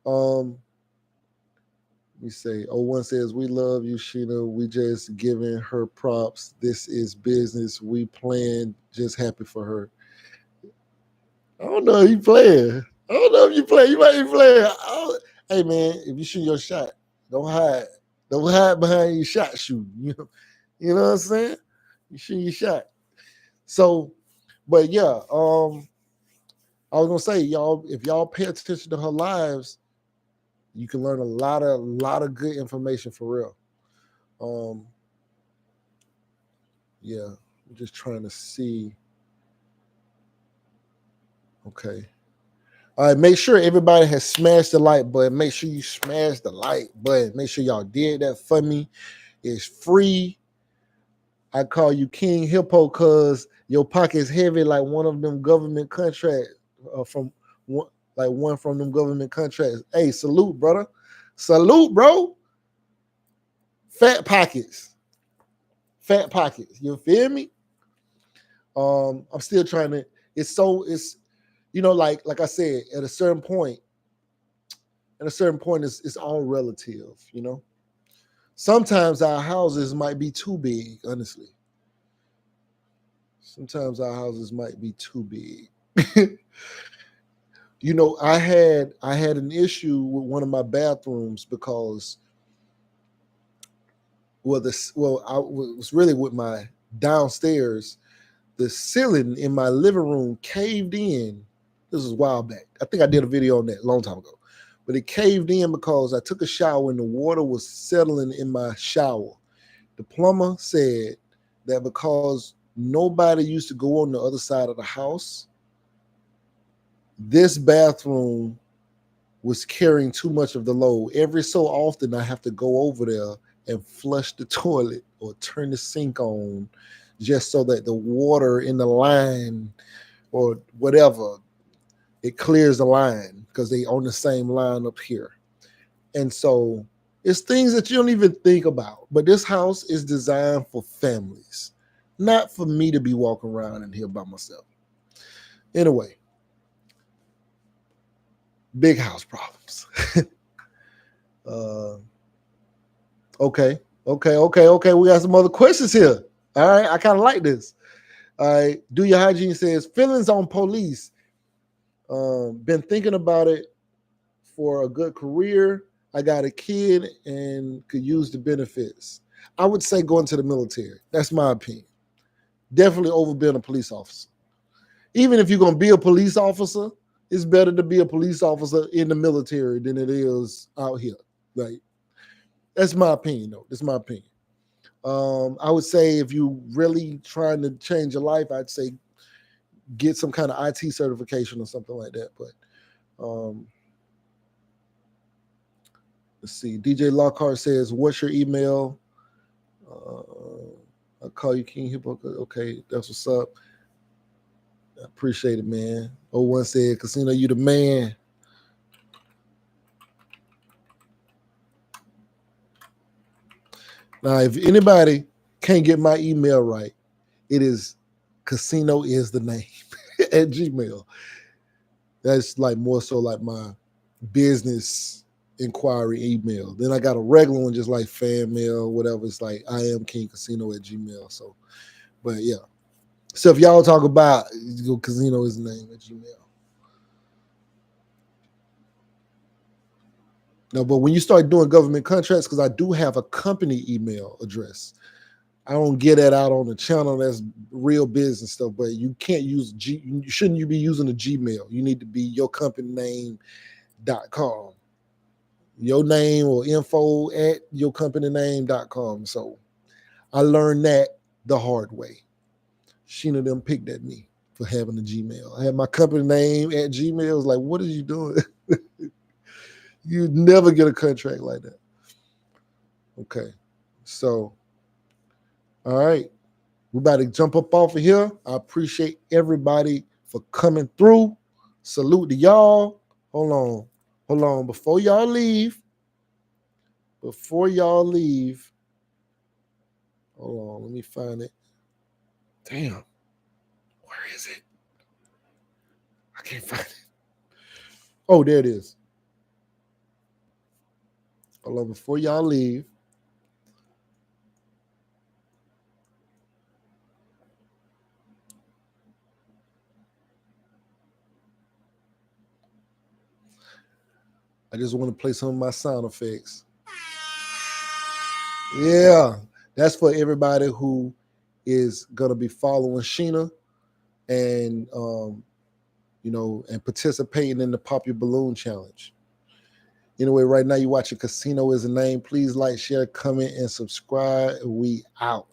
Let me say, one says, we love you, Sheena. We just giving her props. This is business. We playing, just happy for her. I don't know if you playing. You might be playing. Hey man, if you shoot your shot, don't hide. Don't hide behind your shot shooting. You know what I'm saying? You shoot your shot. So, but yeah, I was gonna say, y'all, if y'all pay attention to her lives, you can learn a lot of good information for real. Yeah, I'm just trying to see. Okay. All right, make sure everybody has smashed the like button. Make sure you smash the like button. Make sure y'all did that for me. It's free. I call you King Hippo because your pocket's heavy like one of them government contracts from one from them government contracts. Hey, salute, brother. Salute, bro. Fat pockets. You feel me? I'm still trying to. It's like I said, at a certain point, it's all relative. You know, sometimes our houses might be too big. Honestly, sometimes our houses might be too big. You know, I had an issue with one of my bathrooms because I was really with my downstairs. The ceiling in my living room caved in. This was a while back. I think I did a video on that a long time ago. But it caved in because I took a shower and the water was settling in my shower. The plumber said that because nobody used to go on the other side of the house, this bathroom was carrying too much of the load. Every so often, I have to go over there and flush the toilet or turn the sink on just so that the water in the line or whatever, it clears the line because they on the same line up here. And so it's things that you don't even think about. But this house is designed for families, not for me to be walking around in here by myself. Anyway, big house problems. Okay. We got some other questions here. All right. I kind of like this. All right. Do Your Hygiene says, feelings on police. Been thinking about it for a good career. I got a kid and could use the benefits. I would say going to the military. That's my opinion. Definitely over being a police officer. Even if you're going to be a police officer, it's better to be a police officer in the military than it is out here. Like, that's my opinion, though. That's my opinion. I would say if you're really trying to change your life, I'd say get some kind of IT certification or something like that. But let's see. DJ Lockhart says, what's your email? I'll call you King Hippo. Okay, that's what's up. I appreciate it, man. One said, Casino, you the man. Now, if anybody can't get my email right, it is Casino is the name at Gmail. That's like more so like my business inquiry email. Then I got a regular one, just like fan mail, whatever. It's like I am King Casino at Gmail. So, but yeah. So if y'all talk about Casino is the name at Gmail. No, but when you start doing government contracts, because I do have a company email address. I don't get that out on the channel. That's real business stuff. But you can't use shouldn't you be using a Gmail? You need to be your company name.com. Your name or info at your company name.com. So I learned that the hard way. Sheena them picked at me for having a Gmail. I had my company name at Gmail. I was like, what are you doing? You'd never get a contract like that. Okay. So, all right. We're about to jump up off of here. I appreciate everybody for coming through. Salute to y'all. Hold on. Before y'all leave, hold on. Let me find it. Damn. Where is it? I can't find it. Oh, there it is. Hold on. Before y'all leave, I just want to play some of my sound effects. Yeah, that's for everybody who is gonna be following Sheena and and participating in the Pop Your Balloon Challenge. Anyway, right now you're watching Casino is the Name. Please like, share, comment, and subscribe. We out.